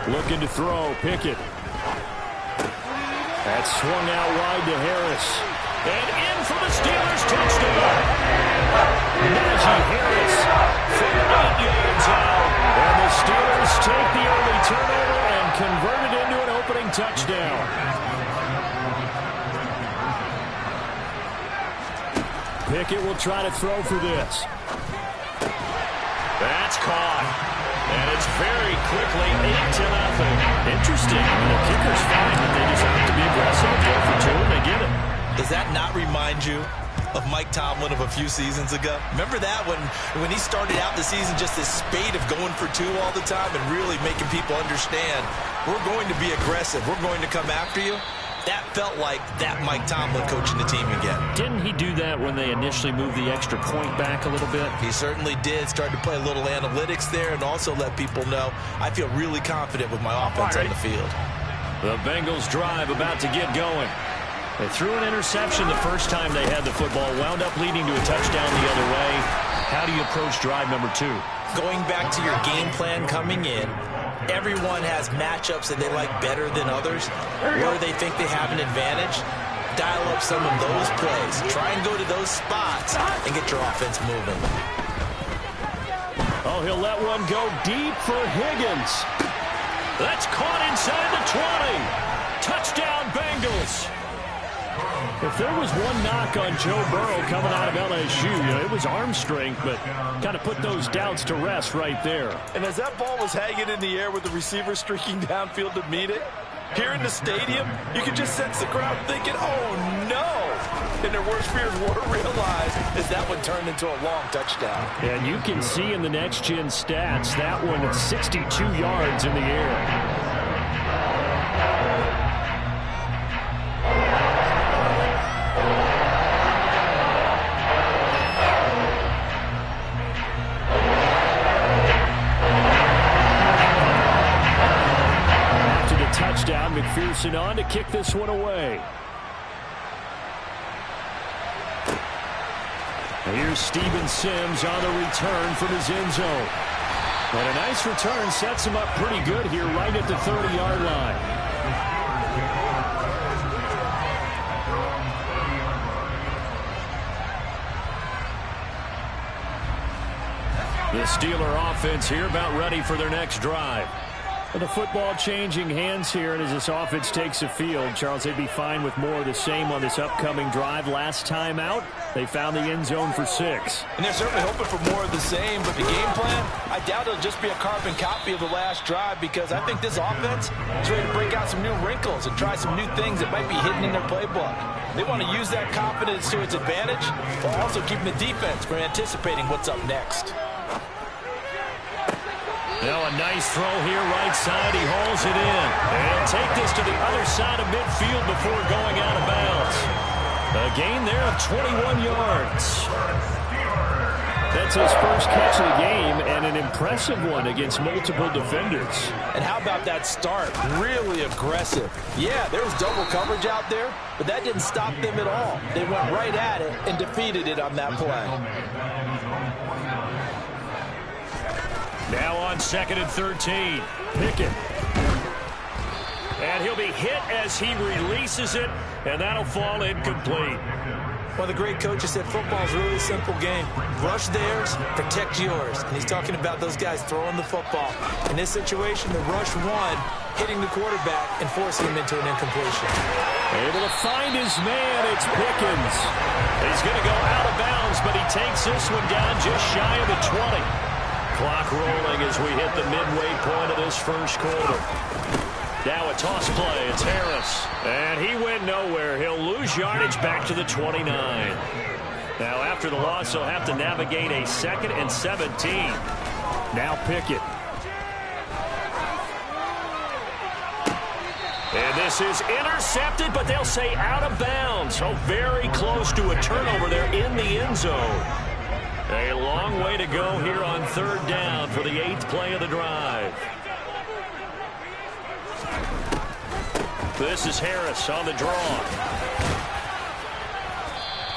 Looking to throw. Pickett. That's swung out wide to Harris. And in for the Steelers touchdown. Najee Harris from 8 yards out. And the Steelers take the early turnover and convert it into an opening touchdown. Pickett will try to throw for this. That's caught. And it's very quickly 8-0. Interesting. The kicker's fine, but they just have to be aggressive and go for two, and they get it. Does that not remind you of Mike Tomlin of a few seasons ago? Remember that when he started out the season, just this spate of going for two all the time and really making people understand, we're going to be aggressive. We're going to come after you. That felt like that Mike Tomlin coaching the team again. Didn't he do that when they initially moved the extra point back a little bit? He certainly did. Started to play a little analytics there and also let people know I feel really confident with my offense on the field. The Bengals drive about to get going. They threw an interception the first time they had the football, wound up leading to a touchdown the other way. How do you approach drive number 2? Going back to your game plan coming in, everyone has matchups that they like better than others, where they think they have an advantage. Dial up some of those plays. Try and go to those spots and get your offense moving. Oh, he'll let one go deep for Higgins. That's caught inside the 20. Touchdown, Bengals. If there was one knock on Joe Burrow coming out of LSU, it was arm strength, but kind of put those doubts to rest right there. And as that ball was hanging in the air with the receiver streaking downfield to meet it, here in the stadium, you could just sense the crowd thinking, oh no! And their worst fears were realized as that one turned into a long touchdown. And you can see in the next-gen stats, that one at 62 yards in the air. Touchdown, McPherson on to kick this one away. Here's Steven Sims on the return from his end zone. And a nice return sets him up pretty good here right at the 30-yard line. The Steeler offense here about ready for their next drive. The football changing hands here, and as this offense takes the field, Charles, they'd be fine with more of the same on this upcoming drive. Last time out, they found the end zone for 6. And they're certainly hoping for more of the same, but the game plan, I doubt it'll just be a carbon copy of the last drive, because I think this offense is ready to break out some new wrinkles and try some new things that might be hidden in their playbook. They want to use that confidence to its advantage, while also keeping the defense from anticipating what's up next. Now a nice throw here, right side. He hauls it in. And he'll take this to the other side of midfield before going out of bounds. A gain there of 21 yards. That's his first catch of the game, and an impressive one against multiple defenders. And how about that start? Really aggressive. Yeah, there was double coverage out there, but that didn't stop them at all. They went right at it and defeated it on that play. Now on 2nd and 13. Pickett. And he'll be hit as he releases it, and that'll fall incomplete. One of the great coaches said football's a really simple game. Rush theirs, protect yours. And he's talking about those guys throwing the football. In this situation, the rush one, hitting the quarterback and forcing him into an incompletion. Able to find his man, it's Pickens. He's going to go out of bounds, but he takes this one down just shy of the 20. Clock rolling as we hit the midway point of this first quarter. Now a toss play. It's Harris. And he went nowhere. He'll lose yardage back to the 29. Now after the loss, he'll have to navigate a 2nd and 17. Now Pickett. And this is intercepted, but they'll say out of bounds. So very close to a turnover there in the end zone. A long way to go here on 3rd down for the 8th play of the drive. This is Harris on the draw.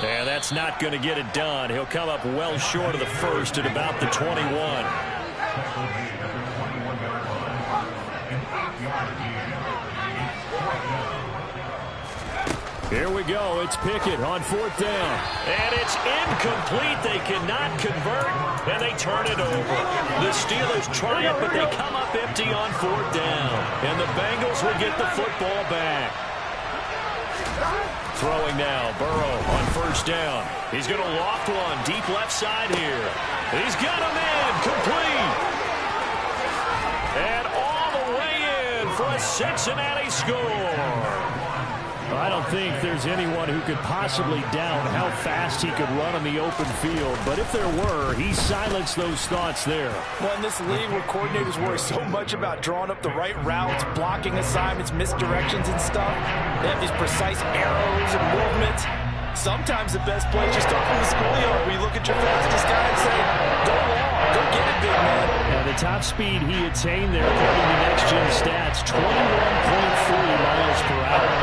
And that's not going to get it done. He'll come up well short of the first at about the 21. Here we go. It's Pickett on 4th down. And it's incomplete. They cannot convert, and they turn it over. The Steelers try it, but they come up empty on 4th down. And the Bengals will get the football back. Throwing now, Burrow on 1st down. He's going to loft one deep left side here. He's got him in, complete. And all the way in for a Cincinnati score. I don't think there's anyone who could possibly doubt how fast he could run on the open field. But if there were, he silenced those thoughts there. Well, in this league where coordinators worry so much about drawing up the right routes, blocking assignments, misdirections and stuff, they have these precise arrows and movements. Sometimes the best play is just up from the schoolyard where you look at your fastest guy and say, go long, go get it, big man. Now, the top speed he attained there, according to Next Gen Stats, 21.3 miles per hour.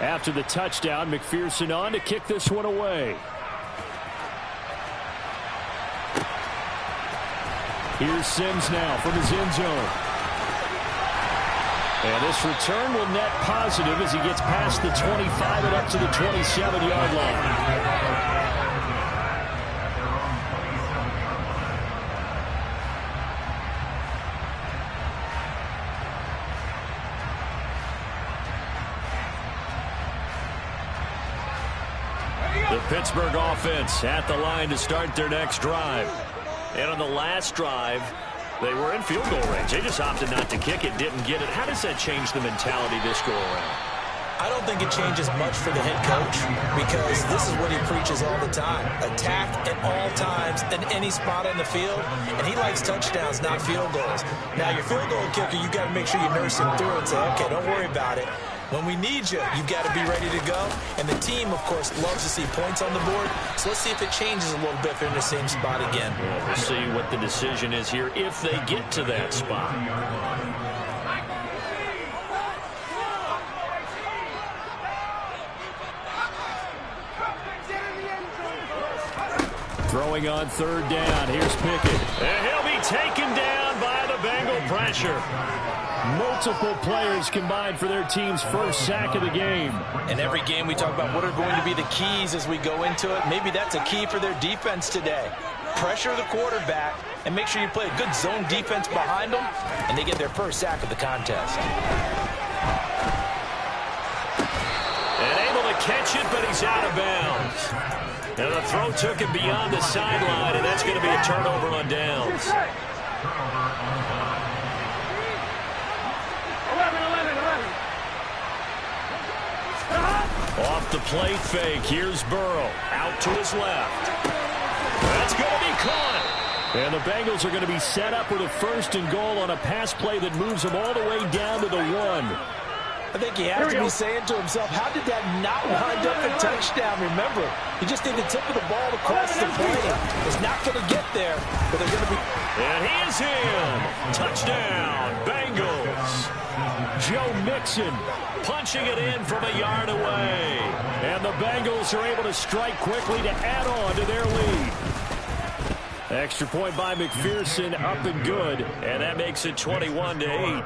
After the touchdown, McPherson on to kick this one away. Here's Sims now from his end zone. And this return will net positive as he gets past the 25 and up to the 27-yard line. The Pittsburgh offense at the line to start their next drive. And on the last drive, they were in field goal range. They just opted not to kick it, didn't get it. How does that change the mentality this go around? I don't think it changes much for the head coach because this is what he preaches all the time. Attack at all times in any spot on the field, and he likes touchdowns, not field goals. Now, your field goal kicker, you got to make sure you nurse him through and say, okay, don't worry about it. When we need you, you've got to be ready to go. And the team, of course, loves to see points on the board. So let's see if it changes a little bit if they're in the same spot again. Well, we'll see what the decision is here if they get to that spot. Throwing on 3rd down. Here's Pickett. And he'll be taken down by the Bengal pressure. Multiple players combined for their team's first sack of the game. In every game we talk about what are going to be the keys as we go into it. Maybe that's a key for their defense today. Pressure the quarterback and make sure you play a good zone defense behind them, and they get their first sack of the contest. And able to catch it, but he's out of bounds. And the throw took him beyond the sideline, and that's going to be a turnover on downs. Off the play fake. Here's Burrow. Out to his left. That's going to be caught. And the Bengals are going to be set up with a 1st and goal on a pass play that moves them all the way down to the 1. I think he has to be saying to himself, how did that not wind up a touchdown? Remember, he just did the tip of the ball across the plane. It's not going to get there, but they're going to be... And he is in. Touchdown, Bengals. Joe Mixon punching it in from a yard away. And the Bengals are able to strike quickly to add on to their lead. Extra point by McPherson, up and good. And that makes it 21-8.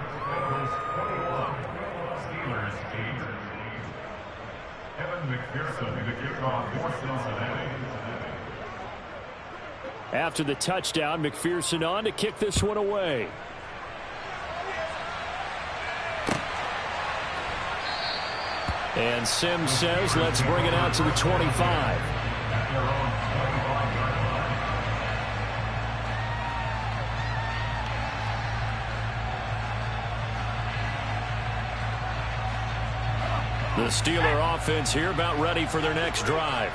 After the touchdown, McPherson on to kick this one away. And Sims says, let's bring it out to the 25. The Steeler offense here about ready for their next drive.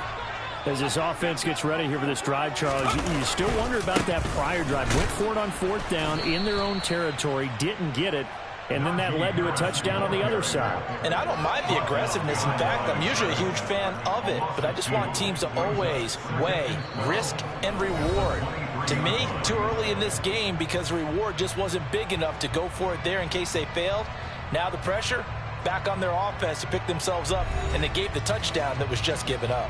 As this offense gets ready here for this drive, Charles, you still wonder about that prior drive. Went for it on 4th down in their own territory, didn't get it, and then that led to a touchdown on the other side. And I don't mind the aggressiveness. In fact, I'm usually a huge fan of it, but I just want teams to always weigh risk and reward. To me, too early in this game because the reward just wasn't big enough to go for it there in case they failed. Now the pressure back on their offense to pick themselves up, and they gave the touchdown that was just given up.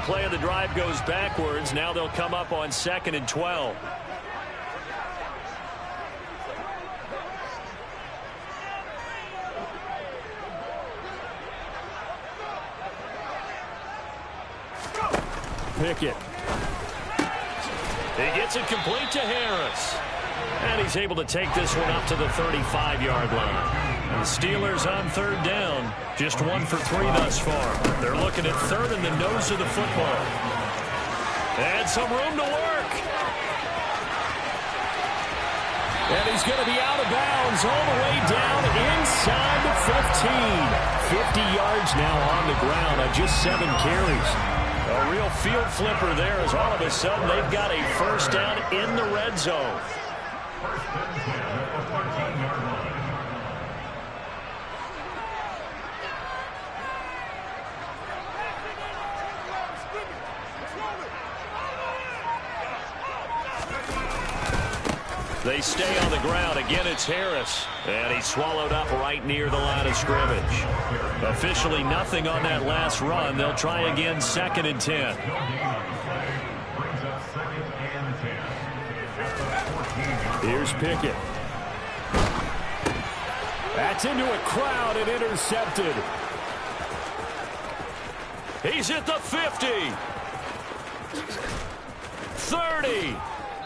play of the drive goes backwards. Now they'll come up on 2nd and 12. Pickett. He gets it complete to Harris. And he's able to take this one up to the 35-yard line. And the Steelers on 3rd down. Just 1 for 3 thus far. They're looking at 3rd in the nose of the football. And some room to work. And he's going to be out of bounds all the way down inside the 15. 50 yards now on the ground on just 7 carries. A real field flipper there as all of a sudden they've got a first down in the red zone. First and 10 at the 14-yard line. They stay on the ground. Again, it's Harris. And he's swallowed up right near the line of scrimmage. Officially nothing on that last run. They'll try again 2nd and 10. Brings up 2nd and 10. At the 14-yard line. Here's Pickett. That's into a crowd and intercepted. He's at the 50. 30.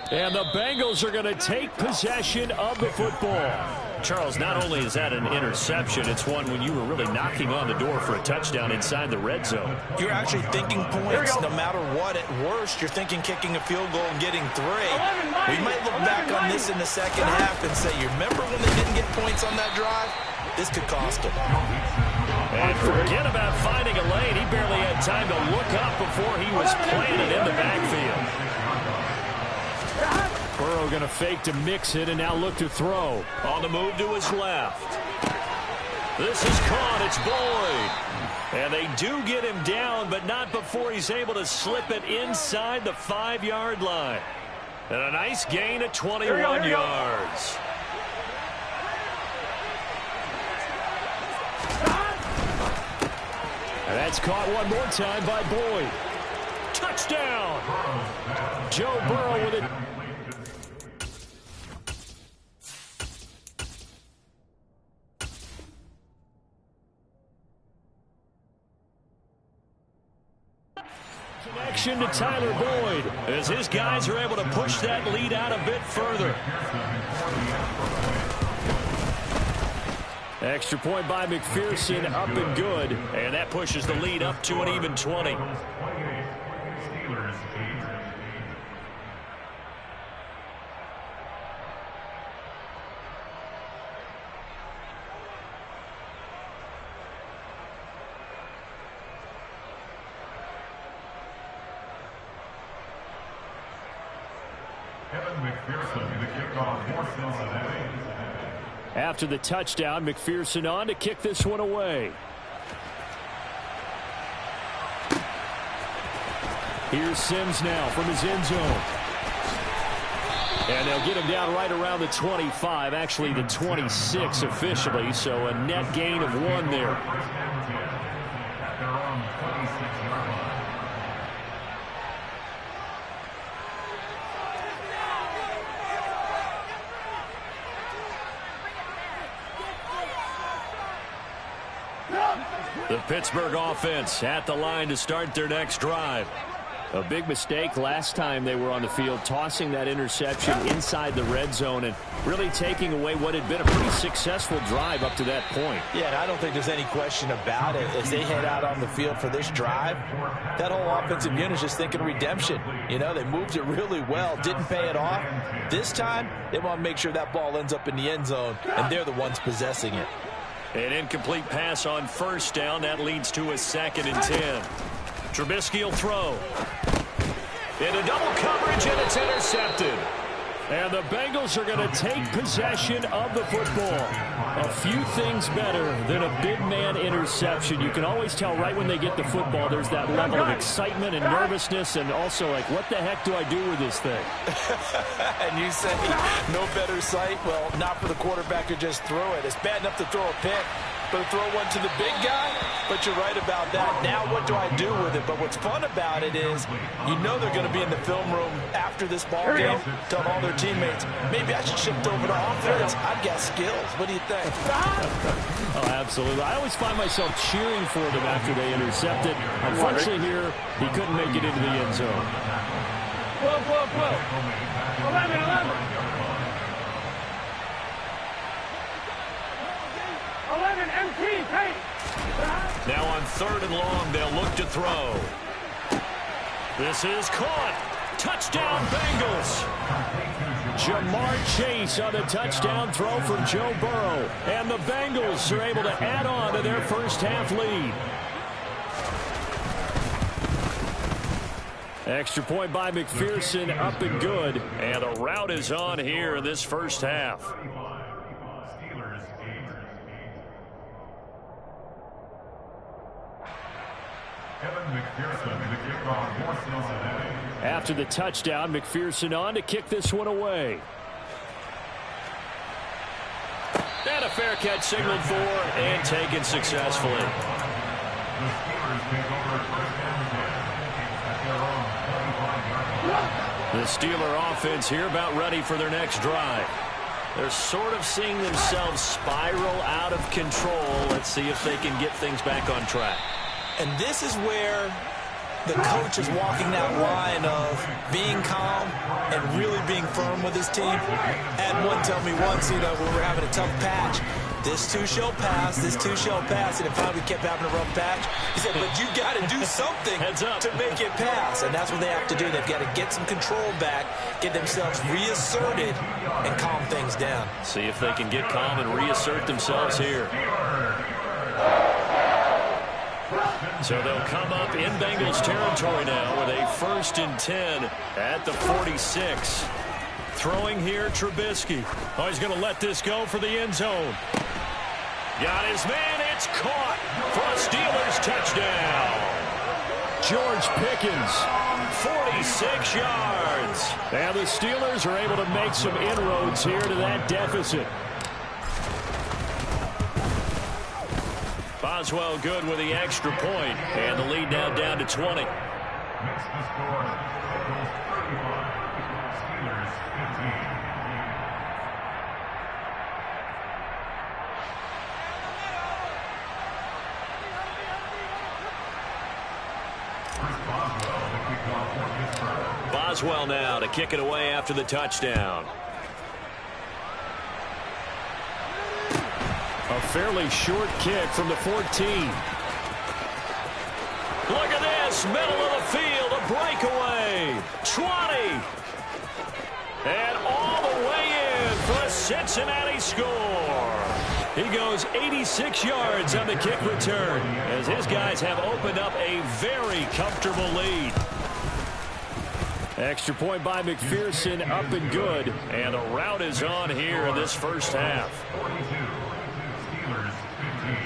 And the Bengals are going to take possession of the football. Charles, not only is that an interception, it's one when you were really knocking on the door for a touchdown inside the red zone. You're actually thinking points. No matter what, at worst, you're thinking kicking a field goal and getting 3. We might look back on this in the second half and say, you remember when they didn't get points on that drive? This could cost them. And forget about finding a lane. He barely had time to look up before he was planted in the backfield. Burrow going to fake to mix it and now look to throw. On the move to his left. This is caught. It's Boyd. And they do get him down, but not before he's able to slip it inside the 5-yard line. And a nice gain of 21 yards. And that's caught one more time by Boyd. Touchdown. Joe Burrow with it. Connection to Tyler Boyd. As his guys are able to push that lead out a bit further. Extra point by McPherson, up and good. And that pushes the lead up to an even 20. After the touchdown, McPherson on to kick this one away. Here's Sims now from his end zone. And they'll get him down right around the 25, actually the 26 officially, so a net gain of 1 there. The Pittsburgh offense at the line to start their next drive. A big mistake last time they were on the field, tossing that interception inside the red zone and really taking away what had been a pretty successful drive up to that point. Yeah, and I don't think there's any question about it. As they head out on the field for this drive, that whole offensive unit is just thinking redemption. You know, they moved it really well, didn't pay it off. This time, they want to make sure that ball ends up in the end zone, and they're the ones possessing it. An incomplete pass on first down. That leads to a 2nd and 10. Trubisky will throw. Into double coverage, and it's intercepted. And the Bengals are going to take possession of the football. A few things better than a big man interception. You can always tell right when they get the football, there's that level of excitement and nervousness, and also like, what the heck do I do with this thing? And you say, no better sight? Well, not for the quarterback to just throw it. It's bad enough to throw a pick, but throw one to the big guy. But you're right about that. Now what do I do with it? But what's fun about it is you know they're going to be in the film room after this ball game, telling all their teammates, maybe I should shift over to offense. I've got skills. What do you think? Oh, absolutely. I always find myself cheering for them after they intercept it. Unfortunately here, he couldn't make it into the end zone. 11 MT, take. Now on 3rd and long, they'll look to throw. This is caught. Touchdown, Bengals. Jamar Chase on the touchdown throw from Joe Burrow. And the Bengals are able to add on to their first half lead. Extra point by McPherson, up and good. And the route is on here in this first half. After the touchdown, McPherson on to kick this one away. And a fair catch signaled for and taken successfully. The Steeler offense here about ready for their next drive. They're sort of seeing themselves spiral out of control. Let's see if they can get things back on track. And this is where the coach is walking that line of being calm and really being firm with his team. Had one tell me once, when we're having a tough patch, this too shall pass, this too shall pass, and it finally kept having a rough patch. He said, but you got to do something to make it pass, and that's what they have to do. They've got to get some control back, get themselves reasserted, and calm things down. See if they can get calm and reassert themselves here. So they'll come up in Bengals territory now with a 1st and 10 at the 46. Throwing here, Trubisky. Oh, he's going to let this go for the end zone. Got his man. It's caught for a Steelers touchdown. George Pickens. 46 yards. And the Steelers are able to make some inroads here to that deficit. Boswell good with the extra point, and the lead now down to 20. Makes the score Bengals 35, Steelers 15. Boswell, the kickoff for Pittsburgh. Boswell now to kick it away after the touchdown. A fairly short kick from the 14. Look at this, middle of the field, a breakaway. 20. And all the way in for a Cincinnati score. He goes 86 yards on the kick return as his guys have opened up a very comfortable lead. Extra point by McPherson, up and good. And the route is on here in this first half. 42, Steelers 15.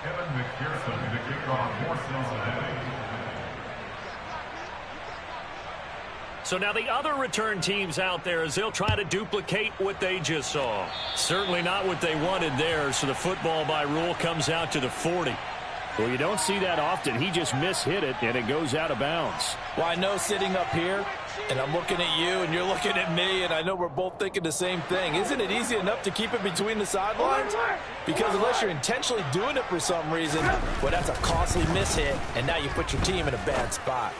Kevin McPherson, the kickoff for Cincinnati. So now the other return teams out there, as they'll try to duplicate what they just saw. Certainly not what they wanted there, so the football by rule comes out to the 40. Well, you don't see that often. He just mishit it, and it goes out of bounds. Well, I know sitting up here, and I'm looking at you, and you're looking at me, and I know we're both thinking the same thing. Isn't it easy enough to keep it between the sidelines? Because unless you're intentionally doing it for some reason, well, that's a costly mishit, and now you put your team in a bad spot.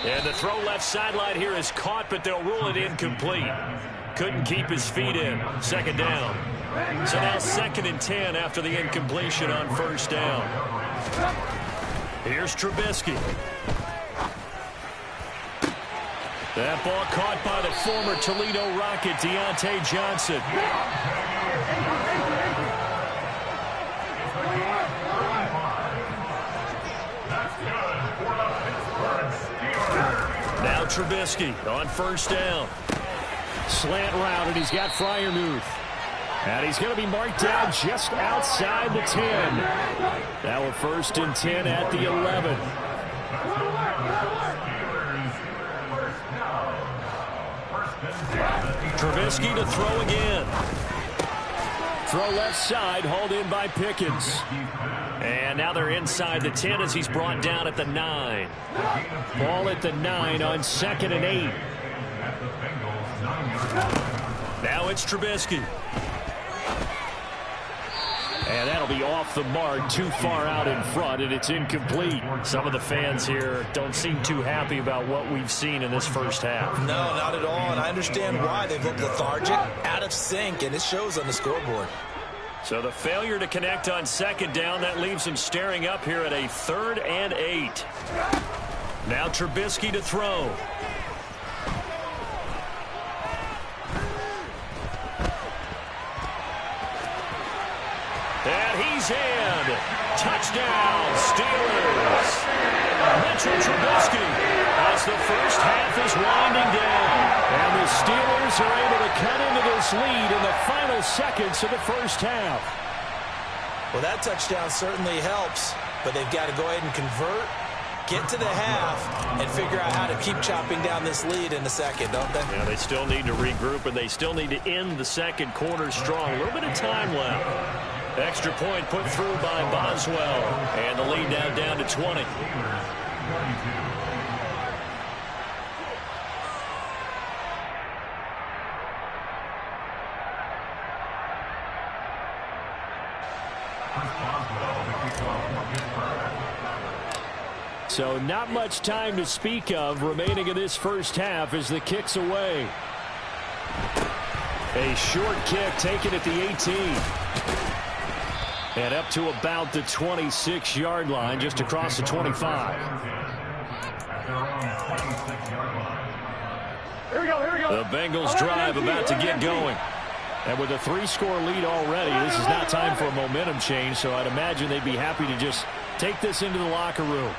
And the throw left sideline here is caught, but they'll rule it incomplete. Couldn't keep his feet in. Second down. So now 2nd and 10 after the incompletion on first down. Here's Trubisky. That ball caught by the former Toledo Rocket, Deontay Johnson. Now Trubisky on first down. Slant route, and he's got Freiermuth. And he's going to be marked down just outside the 10. Now a 1st and 10 at the 11. Trubisky to throw again. Throw left side, hauled in by Pickens. And now they're inside the 10 as he's brought down at the 9. Ball at the 9 on 2nd and 8. Now it's Trubisky. And that'll be off the mark, too far out in front, and it's incomplete. Some of the fans here don't seem too happy about what we've seen in this first half. No, not at all, and I understand why. They've looked lethargic, out of sync, and it shows on the scoreboard. So the failure to connect on 2nd down, that leaves them staring up here at a 3rd and 8. Now Trubisky to throw. And he's in. Touchdown, Steelers. Mitchell Trubisky as the first half is winding down. And the Steelers are able to cut into this lead in the final seconds of the first half. Well, that touchdown certainly helps, but they've got to go ahead and convert, get to the half, and figure out how to keep chopping down this lead in the second, don't they? Yeah, they still need to regroup, and they still need to end the second quarter strong. A little bit of time left. Extra point put through by Boswell. And the lead now down to 20. So not much time to speak of remaining in this first half as the kick's away. A short kick taken at the 18. And up to about the 26-yard line, just across the 25. Here we go. The Bengals drive about to get going. And with a 3-score lead already, this is not time for a momentum change, so I'd imagine they'd be happy to just take this into the locker room.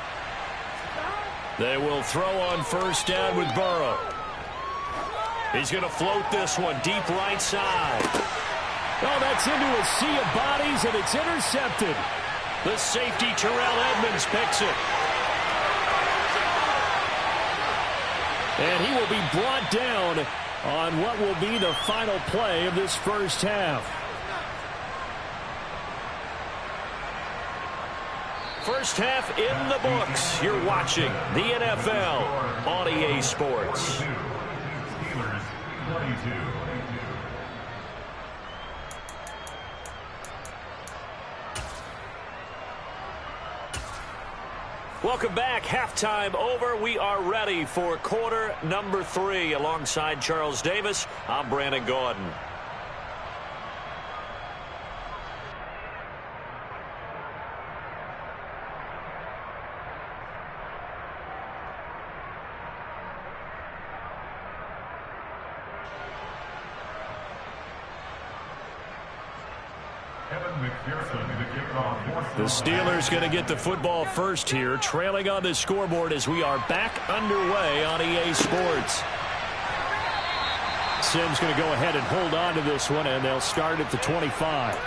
They will throw on 1st down with Burrow. He's going to float this one deep right side. Oh, that's into a sea of bodies, and it's intercepted. The safety, Terrell Edmonds, picks it. And he will be brought down on what will be the final play of this first half. First half in the books. You're watching the NFL on EA Sports. Steelers 22. Welcome back. Halftime over. We are ready for quarter number 3. Alongside Charles Davis, I'm Brandon Gaudin. The Steelers going to get the football first here, trailing on the scoreboard as we are back underway on EA Sports. Sims going to go ahead and hold on to this one, and they'll start at the 25.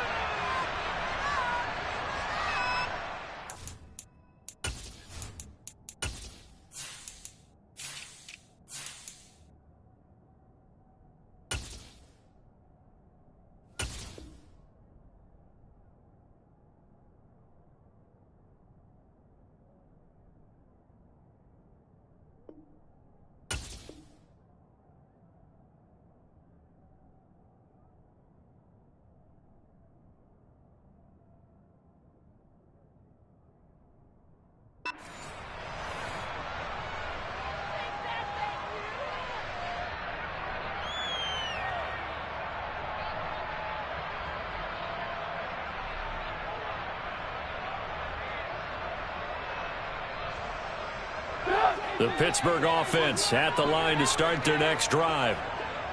The Pittsburgh offense at the line to start their next drive.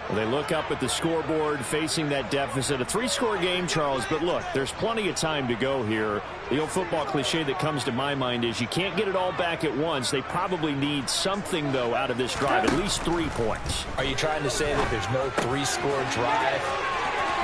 Well, they look up at the scoreboard facing that deficit. A 3-score game, Charles, but look, there's plenty of time to go here. The old football cliche that comes to my mind is you can't get it all back at once. They probably need something, though, out of this drive, at least 3 points. Are you trying to say that there's no 3-score drive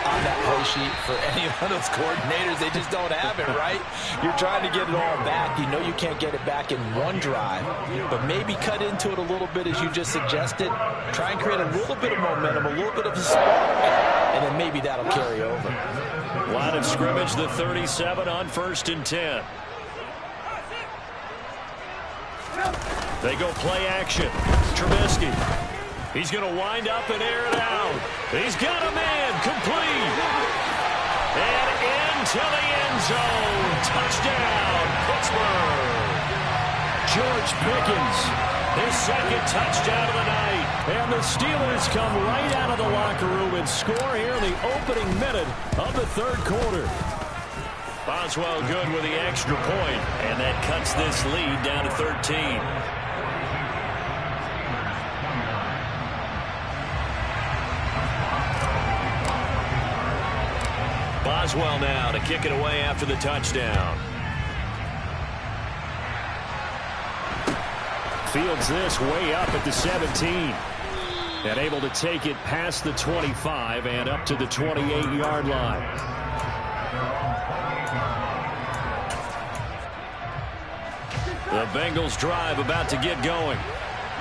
on that play sheet for any of those coordinators. They just don't have it, right? You're trying to get it all back. You know you can't get it back in one drive, but maybe cut into it a little bit as you just suggested. Try and create a little bit of momentum, a little bit of a spark, and then maybe that'll carry over. Line of scrimmage, the 37 on 1st and 10. They go play action. Trubisky. He's going to wind up and air it out. He's got a man complete. And into the end zone. Touchdown, Pittsburgh. George Pickens, his second touchdown of the night. And the Steelers come right out of the locker room and score here in the opening minute of the third quarter. Boswell good with the extra point, and that cuts this lead down to 13. Boswell now to kick it away after the touchdown. Fields this way up at the 17. And able to take it past the 25 and up to the 28-yard line. The Bengals drive about to get going.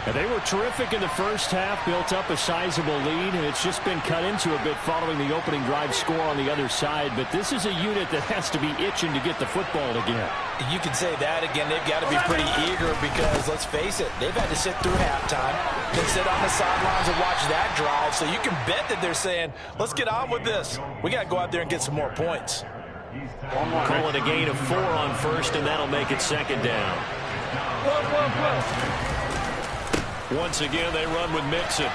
And they were terrific in the first half, built up a sizable lead, and it's just been cut into a bit following the opening drive score on the other side. But this is a unit that has to be itching to get the football again. You can say that again. They've got to be pretty eager because, let's face it, they've had to sit through halftime, then sit on the sidelines and watch that drive. So you can bet that they're saying, let's get on with this. We got to go out there and get some more points. Call it a gain of 4 on 1st, and that'll make it 2nd down. Once again, they run with Mixon. Room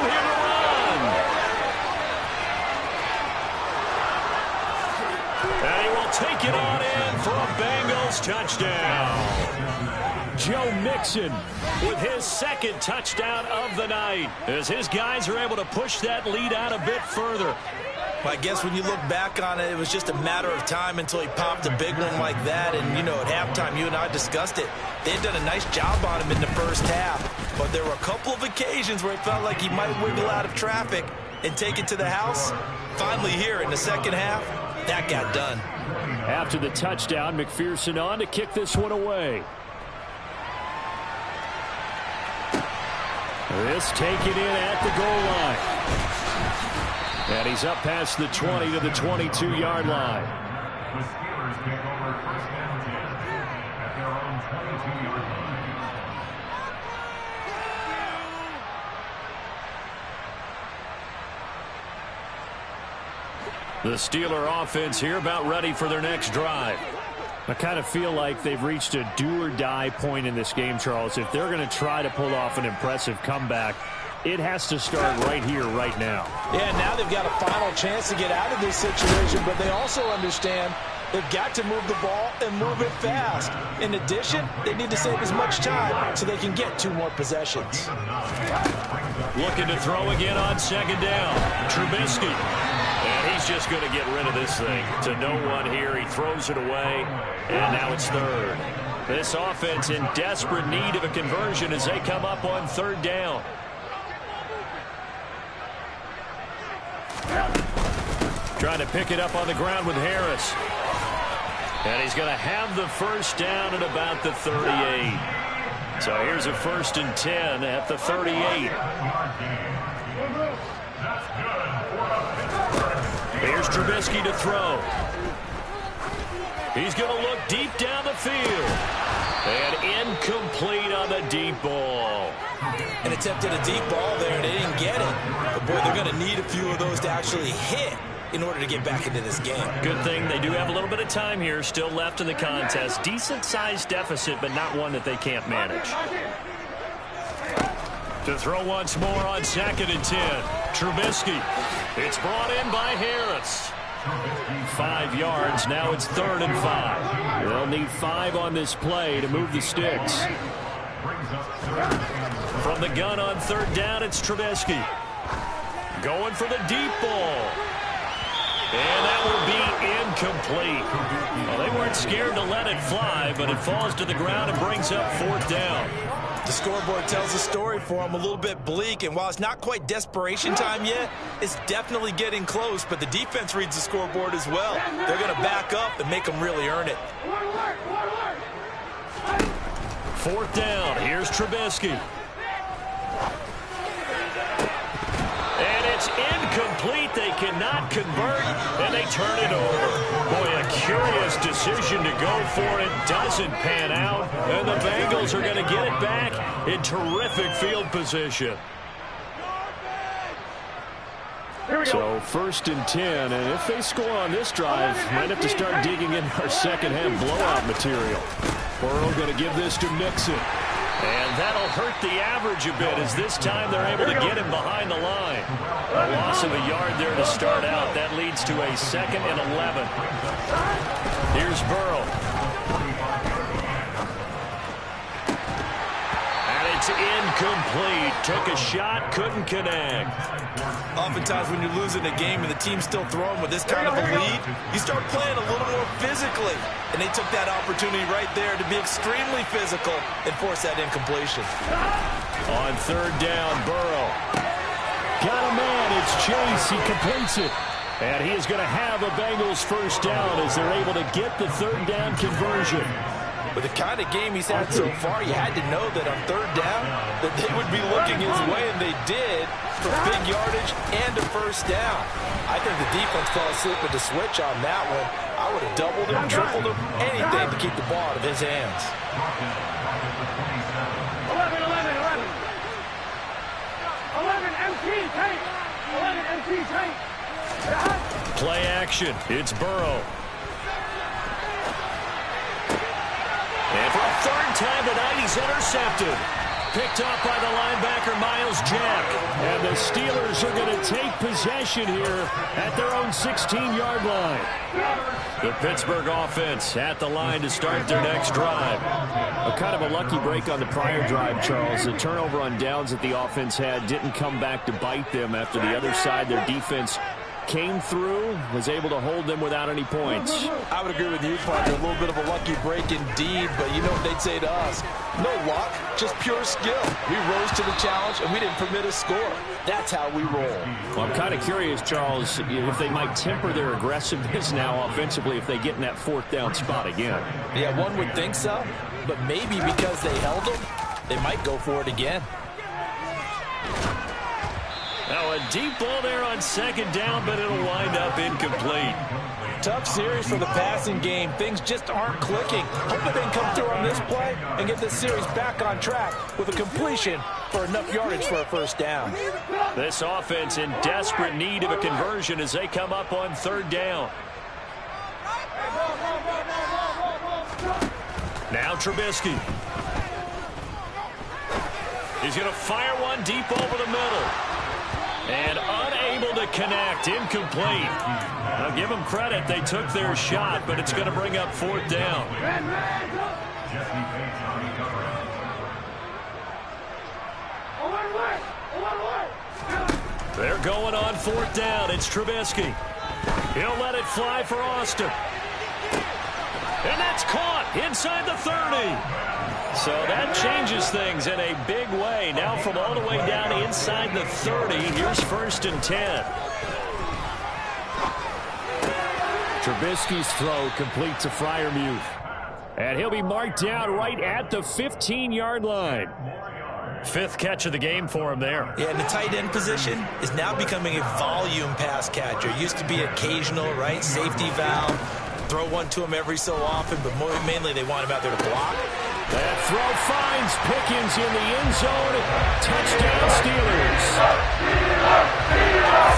here to run. And he will take it on in for a Bengals touchdown. Joe Mixon with his second touchdown of the night, as his guys are able to push that lead out a bit further. I guess when you look back on it, it was just a matter of time until he popped a big one like that. And, you know, at halftime, you and I discussed it. They had done a nice job on him in the first half. But there were a couple of occasions where it felt like he might wiggle out of traffic and take it to the house. Finally here in the second half, that got done. After the touchdown, McPherson on to kick this one away. This taken in at the goal line. And he's up past the 20 to the 22-yard line. The Steelers take over 1st and 10 at their own 22-yard line. The Steeler offense here about ready for their next drive. I kind of feel like they've reached a do-or-die point in this game, Charles. If they're going to try to pull off an impressive comeback, it has to start right here, right now. Yeah, now they've got a final chance to get out of this situation, but they also understand they've got to move the ball and move it fast. In addition, they need to save as much time so they can get 2 more possessions. Looking to throw again on 2nd down. Trubisky. And he's just going to get rid of this thing to no one here. He throws it away, and now it's 3rd. This offense in desperate need of a conversion as they come up on 3rd down. Trying to pick it up on the ground with Harris. And he's going to have the 1st down at about the 38. So here's a 1st and 10 at the 38. Here's Trubisky to throw. He's going to look deep down the field. And incomplete on the deep ball. And attempted a deep ball there, and they didn't get it. But, boy, they're going to need a few of those to actually hit in order to get back into this game. Good thing they do have a little bit of time here still left in the contest. Decent-sized deficit, but not one that they can't manage. To throw once more on 2nd and 10. Trubisky. It's brought in by Harris. 5 yards. Now it's 3rd and 5. They'll need 5 on this play to move the sticks. From the gun on 3rd down, it's Trubisky. Going for the deep ball. And that will be incomplete. Well, they weren't scared to let it fly, but it falls to the ground and brings up 4th down. The scoreboard tells a story for them, a little bit bleak, and while it's not quite desperation time yet, it's definitely getting close, but the defense reads the scoreboard as well. They're going to back up and make them really earn it. 4th down. Here's Trubisky. And it's incomplete. They cannot convert, and they turn it over. Boy, a curious decision to go for it. Doesn't pan out, and the Bengals are going to get it back in terrific field position. So 1st and 10, and if they score on this drive, might have to start digging in our second-half blowout material. Burrow going to give this to Mixon. And that'll hurt the average a bit as this time they're able to get him behind the line. A loss of a yard there to start out. That leads to a 2nd and 11. Here's Burrow. And it's incomplete. Took a shot, couldn't connect. Oftentimes when you're losing a game and the team's still throwing with this kind of a lead, you start playing a little more physically. And they took that opportunity right there to be extremely physical and force that incompletion. On 3rd down, Burrow. Got a man, it's Chase, he completes it. And he is going to have a Bengals 1st down as they're able to get the 3rd down conversion. With the kind of game he's had so far, you had to know that on 3rd down that they would be looking his way, and they did for big yardage and a 1st down. I think the defense fell asleep with the switch on that one. I would have doubled him, tripled him, anything to keep the ball out of his hands. 11 MT tape. 11 MT tape. Play action. It's Burrow. And for a 3rd time tonight, he's intercepted. Picked off by the linebacker, Myles Jack. And the Steelers are going to take possession here at their own 16-yard line. The Pittsburgh offense at the line to start their next drive. A kind of a lucky break on the prior drive, Charles. The turnover on downs that the offense had didn't come back to bite them after the other side. Their defense came through, was able to hold them without any points. I would agree with you, partner. A little bit of a lucky break indeed, but you know what they'd say to us? No luck, just pure skill. We rose to the challenge, and we didn't permit a score. That's how we roll. Well, I'm kind of curious, Charles, if they might temper their aggressiveness now offensively if they get in that 4th down spot again. Yeah, one would think so, but maybe because they held them, they might go for it again. Now a deep ball there on 2nd down, but it'll wind up incomplete. Tough series for the passing game. Things just aren't clicking. Hoping they can come through on this play and get this series back on track with a completion for enough yardage for a 1st down. This offense in desperate need of a conversion as they come up on 3rd down. Now Trubisky. He's going to fire one deep over the middle. And unable to connect, incomplete. Now give them credit, they took their shot, but it's going to bring up 4th down. They're going on 4th down, it's Trubisky. He'll let it fly for Austin. And that's caught inside the 30. So that changes things in a big way. Now from all the way down inside the 30, here's 1st and 10. Trubisky's throw complete to Freiermuth. And he'll be marked down right at the 15-yard line. 5th catch of the game for him there. Yeah, and the tight end position is now becoming a volume pass catcher. It used to be occasional, right? Safety valve. Throw one to him every so often, but mainly they want him out there to block. That throw finds Pickens in the end zone. Touchdown, Steelers.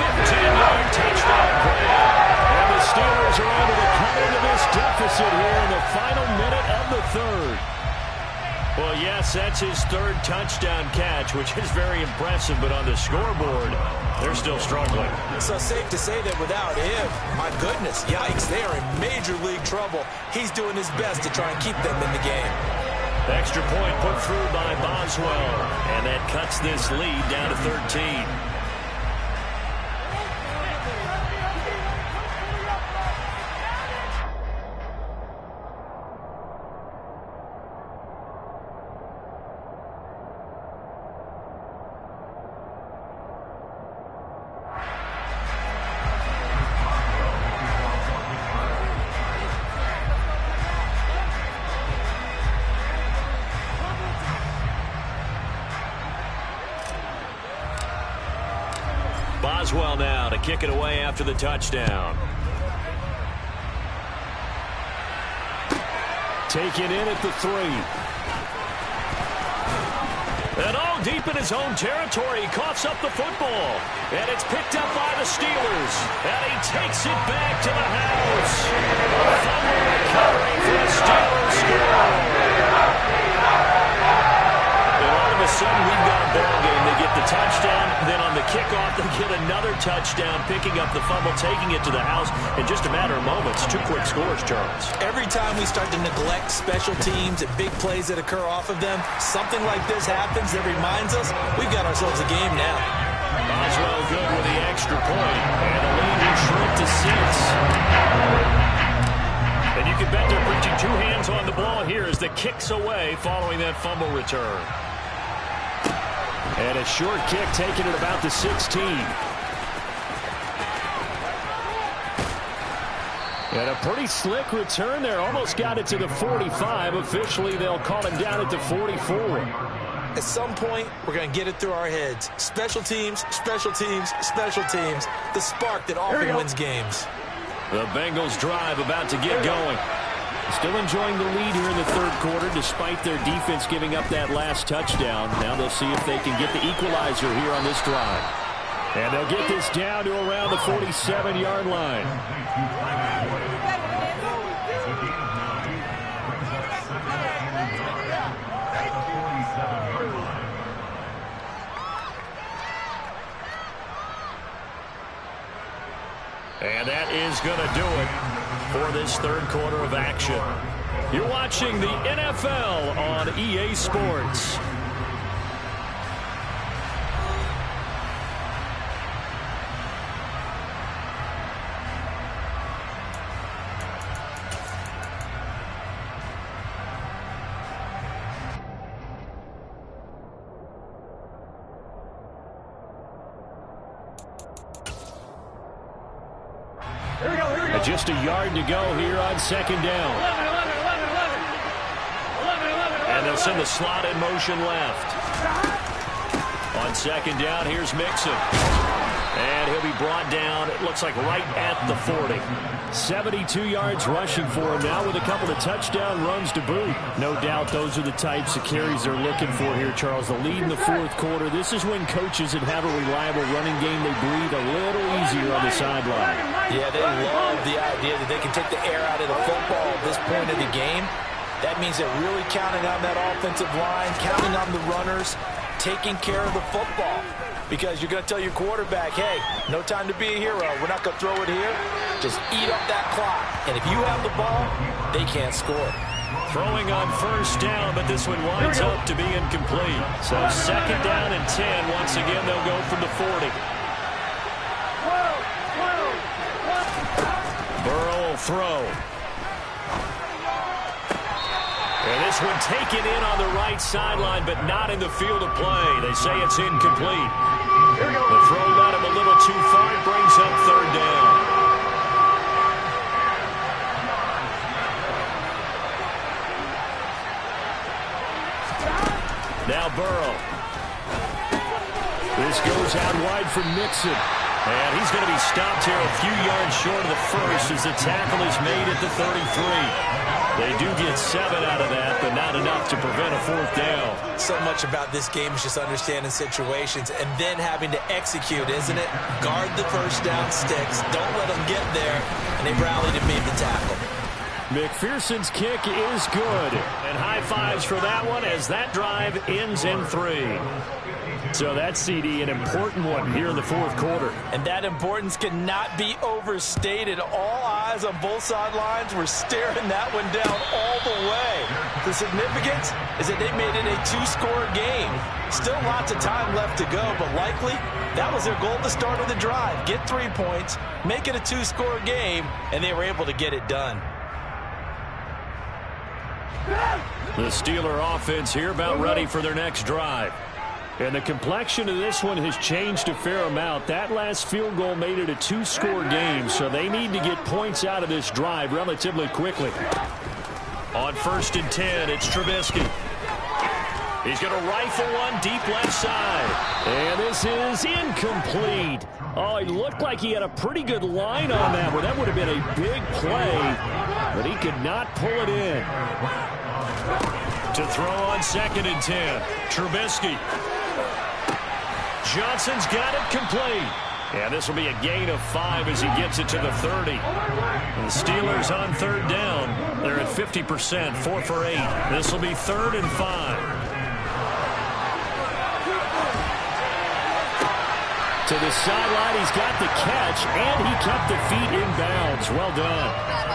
15-yard touchdown play. And the Steelers are able to cut into this deficit here in the final minute of the 3rd. Well, yes, that's his 3rd touchdown catch, which is very impressive, but on the scoreboard, they're still struggling. So safe to say that without him, my goodness, yikes, they are in major league trouble. He's doing his best to try and keep them in the game. Extra point put through by Boswell, and that cuts this lead down to 13. Boswell now to kick it away after the touchdown. Taken in at the 3. And all deep in his own territory, he coughs up the football. And it's picked up by the Steelers. And he takes it back to the house. A fumble recovery for the Steelers score. And all of a sudden, we've got a ball game. They get the touchdown. Then on the kickoff, they get another touchdown, picking up the fumble, taking it to the house in just a matter of moments. 2 quick scores, Charles. Every time we start to neglect special teams and big plays that occur off of them, something like this happens that reminds us we've got ourselves a game now. Boswell good with the extra point. And the lead will shrink to 6. And you can bet they're preaching 2 hands on the ball here as the kick's away following that fumble return. And a short kick taken at about the 16. And a pretty slick return there. Almost got it to the 45. Officially, they'll call him down at the 44. At some point, we're going to get it through our heads. Special teams, special teams, special teams. The spark that often wins games. The Bengals drive about to get going. Still enjoying the lead here in the 3rd quarter despite their defense giving up that last touchdown. Now they'll see if they can get the equalizer here on this drive. And they'll get this down to around the 47-yard line. And that is going to do it for this 3rd quarter of action. You're watching the NFL on EA Sports. Just a yard to go here on 2nd down. And they'll send the slot in motion left. On 2nd down, here's Mixon. And he'll be brought down, it looks like right at the 40. 72 yards rushing for him now with a couple of touchdown runs to boot. No doubt those are the types of carries they're looking for here, Charles. The lead in the 4th quarter. This is when coaches that have a reliable running game, they breathe a little easier on the sideline. Yeah, they love the idea that they can take the air out of the football at this point of the game. That means they're really counting on that offensive line, counting on the runners, taking care of the football. Because you're going to tell your quarterback, hey, no time to be a hero. We're not going to throw it here. Just eat up that clock. And if you have the ball, they can't score. Throwing on 1st down, but this one winds up to be incomplete. So 2nd down and 10. Once again, they'll go from the 40. Burrow will throw. And this one taken in on the right sideline, but not in the field of play. They say it's incomplete. The throw led him a little too far. It brings up 3rd down. Now Burrow. This goes out wide for Mixon. And he's going to be stopped here a few yards short of the 1st as the tackle is made at the 33. They do get 7 out of that, but not enough to prevent a 4th down. So much about this game is just understanding situations and then having to execute, isn't it? Guard the 1st down sticks. Don't let them get there. And they rallied and made the tackle. McPherson's kick is good. And high fives for that one as that drive ends in 3. So that's, CD, an important one here in the 4th quarter. And that importance cannot be overstated. All eyes on both sidelines were staring that one down all the way. The significance is that they made it a 2-score game. Still lots of time left to go, but likely that was their goal at the start of the drive. Get 3 points, make it a 2-score game, and they were able to get it done. The Steeler offense here about ready for their next drive. And the complexion of this one has changed a fair amount. That last field goal made it a 2-score game, so they need to get points out of this drive relatively quickly. On 1st and 10, it's Trubisky. He's going to rifle one deep left side. And this is incomplete. Oh, he looked like he had a pretty good line on that one. That would have been a big play, but he could not pull it in. To throw on 2nd and 10. Trubisky. Johnson's got it complete. And this will be a gain of 5 as he gets it to the 30. The Steelers on 3rd down. They're at 50%, 4 for 8. This will be 3rd and 5. To the sideline, he's got the catch, and he kept the feet in bounds. Well done.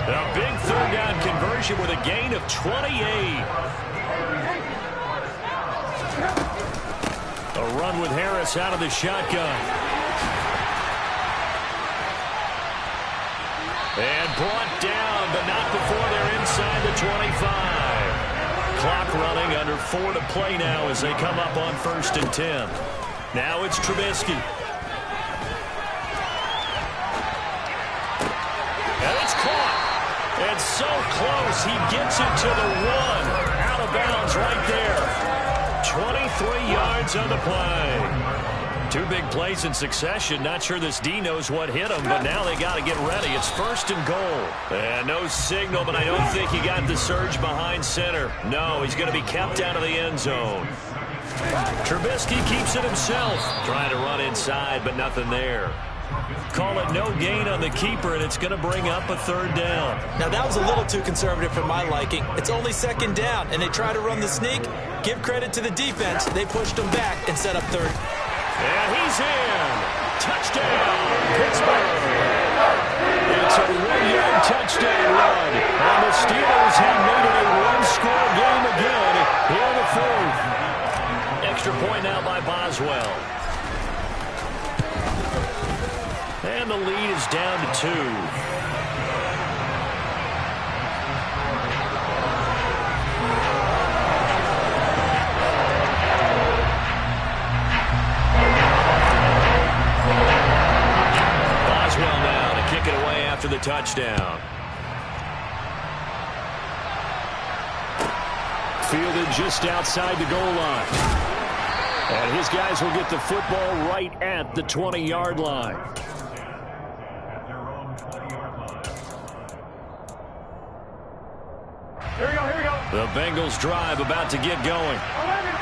A big 3rd down conversion with a gain of 28. A run with Harris out of the shotgun. And brought down, but not before they're inside the 25. Clock running, under 4 to play now as they come up on 1st and 10. Now it's Trubisky. And it's caught. And so close, he gets it to the 1. Out of bounds right there. 23 yards on the play. 2 big plays in succession. Not sure this D knows what hit him, but now they got to get ready. It's 1st and goal. And no signal, but I don't think he got the surge behind center. No, he's going to be kept out of the end zone. Trubisky keeps it himself. Trying to run inside, but nothing there. Call it no gain on the keeper, and it's going to bring up a 3rd down. Now, that was a little too conservative for my liking. It's only 2nd down, and they try to run the sneak. Give credit to the defense. They pushed him back and set up 3rd. And he's in. Touchdown, Pittsburgh. It's a 1-yard touchdown run. And the Steelers have made it a 1-score game again here in the 4th. Extra point now by Boswell. And the lead is down to 2. Boswell now to kick it away after the touchdown. Fielded just outside the goal line. And his guys will get the football right at the 20-yard line. Here we go. The Bengals drive about to get going.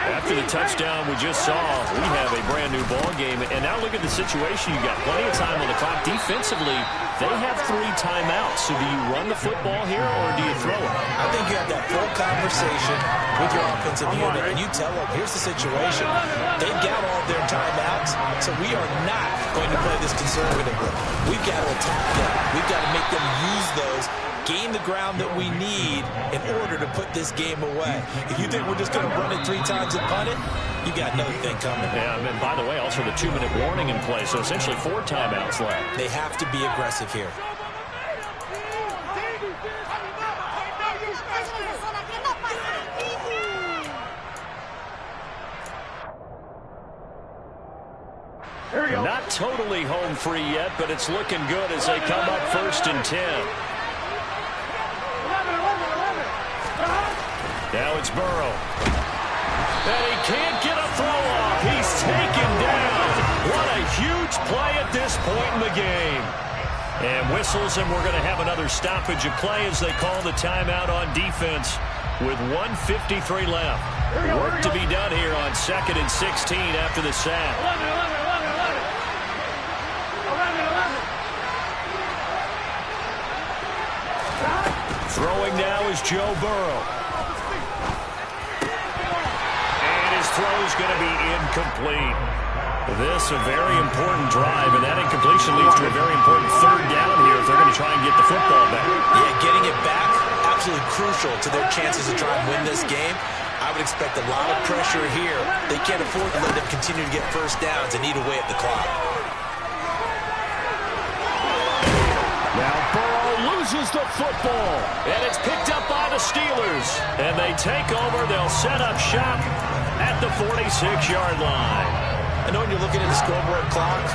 After the touchdown we just saw, we have a brand new ball game. And now look at the situation. You got plenty of time on the clock. Defensively, they have 3 timeouts. So do you run the football here or do you throw it? I think you have that full conversation with your offensive unit, and you tell them, here's the situation. They've got all of their timeouts, so we are not going to play this conservatively. We've got to attack them. We've got to make them use those, gain the ground that we need in order to put this game away. If you think we're just going to run it 3 times and punt it, you got another thing coming. Yeah, and by the way, also the 2-minute warning in play, so essentially 4 timeouts left. They have to be aggressive here. Not totally home free yet, but it's looking good as they come up 1st and 10. Now it's Burrow. And he can't get a throw off. He's taken down. What a huge play at this point in the game. And whistles, and we're going to have another stoppage of play as they call the timeout on defense with 1:53 left. Work to be done here on 2nd and 16 after the sack. 11. Throwing now is Joe Burrow. And his throw's going to be incomplete. This a very important drive, and that incompletion leads to a very important 3rd down here if they're going to try and get the football back. Yeah, getting it back, absolutely crucial to their chances to try and win this game. I would expect a lot of pressure here. They can't afford to let them continue to get 1st downs and eat away at the clock. Now Burrow loses the football. And it's picked up by the Steelers. And they take over. They'll set up shop at the 46-yard line. I know when you're looking at the scoreboard clock,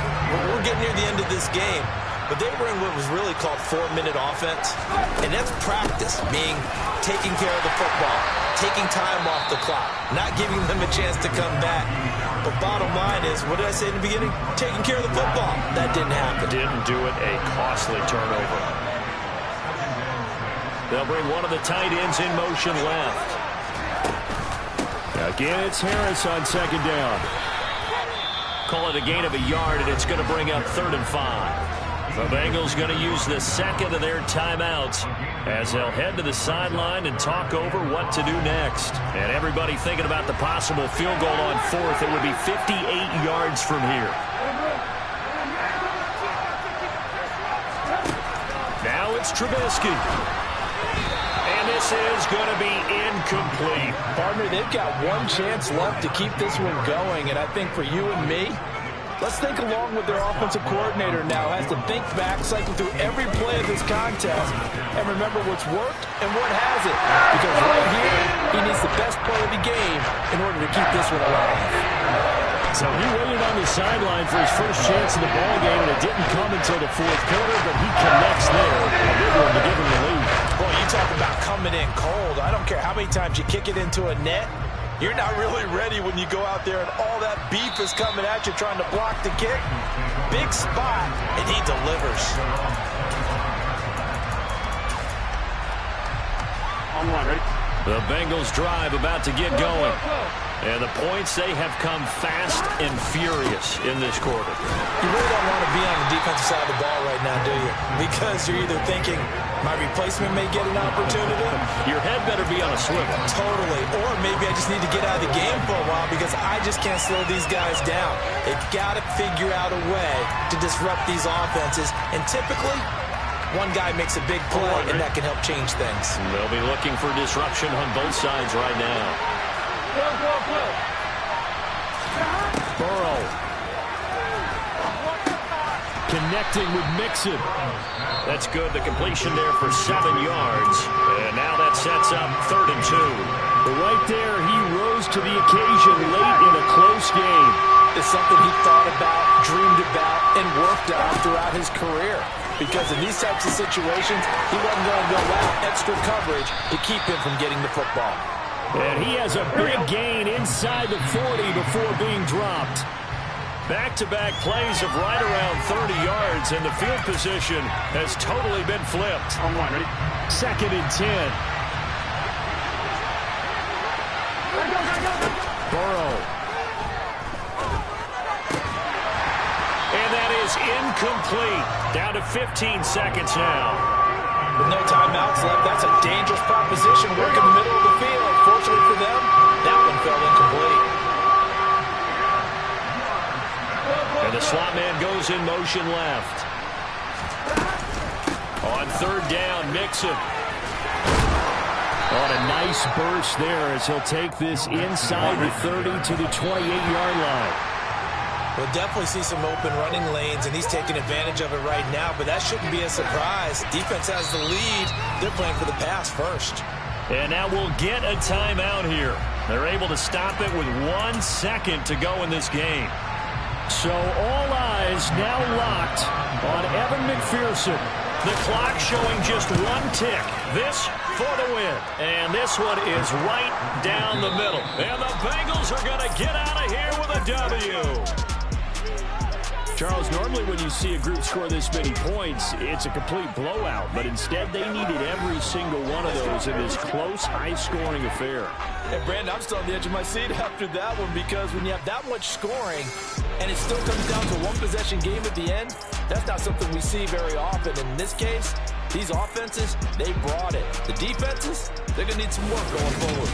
we're getting near the end of this game. but they were in what was really called 4-minute offense. And that's practice, meaning taking care of the football, taking time off the clock, not giving them a chance to come back. But bottom line is, what did I say in the beginning? Taking care of the football. That didn't happen. Didn't do it. A costly turnover. They'll bring one of the tight ends in motion left. Again, it's Harris on second down. Call it a gain of a yard, and it's going to bring up 3rd and 5. The Bengals going to use the second of their timeouts as they'll head to the sideline and talk over what to do next. And everybody thinking about the possible field goal on 4th. It would be 58 yards from here. Now it's Trubisky. And this is going to be incomplete. Partner, they've got one chance left to keep this one going, and I think for you and me, let's think along with their offensive coordinator now. Has to think back, cycle through every play of this contest, and remember what's worked and what hasn't. Because right here, he needs the best play of the game in order to keep this one alive. So he waited on the sideline for his first chance in the ball game, and it didn't come until the 4th quarter, but he connects there. A big one to give him the lead. Boy, you talk about coming in cold. I don't care how many times you kick it into a net. You're not really ready when you go out there and all that beef is coming at you trying to block the kick. Big spot, and he delivers. On one, ready? The Bengals drive about to get going. And the points, they have come fast and furious in this quarter. You really don't want to be on the defensive side of the ball right now, do you? Because you're either thinking, my replacement may get an opportunity. Your head better be on a swivel. Totally. Or maybe I just need to get out of the game for a while because I just can't slow these guys down. They've got to figure out a way to disrupt these offenses. And typically, one guy makes a big play, and that can help change things. They'll be looking for disruption on both sides right now. Burrow. Connecting with Mixon. That's good. The completion there for 7 yards. And now that sets up 3rd and 2. But right there, he rose to the occasion late in a close game. It's something he thought about, dreamed about, and worked on throughout his career. Because in these types of situations, he wasn't going to go out extra coverage to keep him from getting the football. And he has a big gain inside the 40 before being dropped. Back-to-back plays of right around 30 yards, and the field position has totally been flipped. On one, ready? 2nd and 10. Burrow. And that is incomplete. Down to 15 seconds now. With no timeouts left, that's a dangerous proposition. Work in the middle of the field. Fortunately for them, that one fell incomplete. And the slot man goes in motion left. On 3rd down, Mixon. On a nice burst there as he'll take this inside the 30 to the 28-yard line. We'll definitely see some open running lanes, and he's taking advantage of it right now, but that shouldn't be a surprise. Defense has the lead. They're playing for the pass first. And now we'll get a timeout here. They're able to stop it with 1 second to go in this game. So all eyes now locked on Evan McPherson. The clock showing just 1 tick. This for the win. And this one is right down the middle. And the Bengals are going to get out of here with a W. Charles, normally when you see a group score this many points, it's a complete blowout. But instead, they needed every single one of those in this close, high-scoring affair. And, Brandon, I'm still on the edge of my seat after that one because when you have that much scoring and it still comes down to a one-possession game at the end, that's not something we see very often. In this case, these offenses, they brought it. The defenses, they're going to need some work going forward.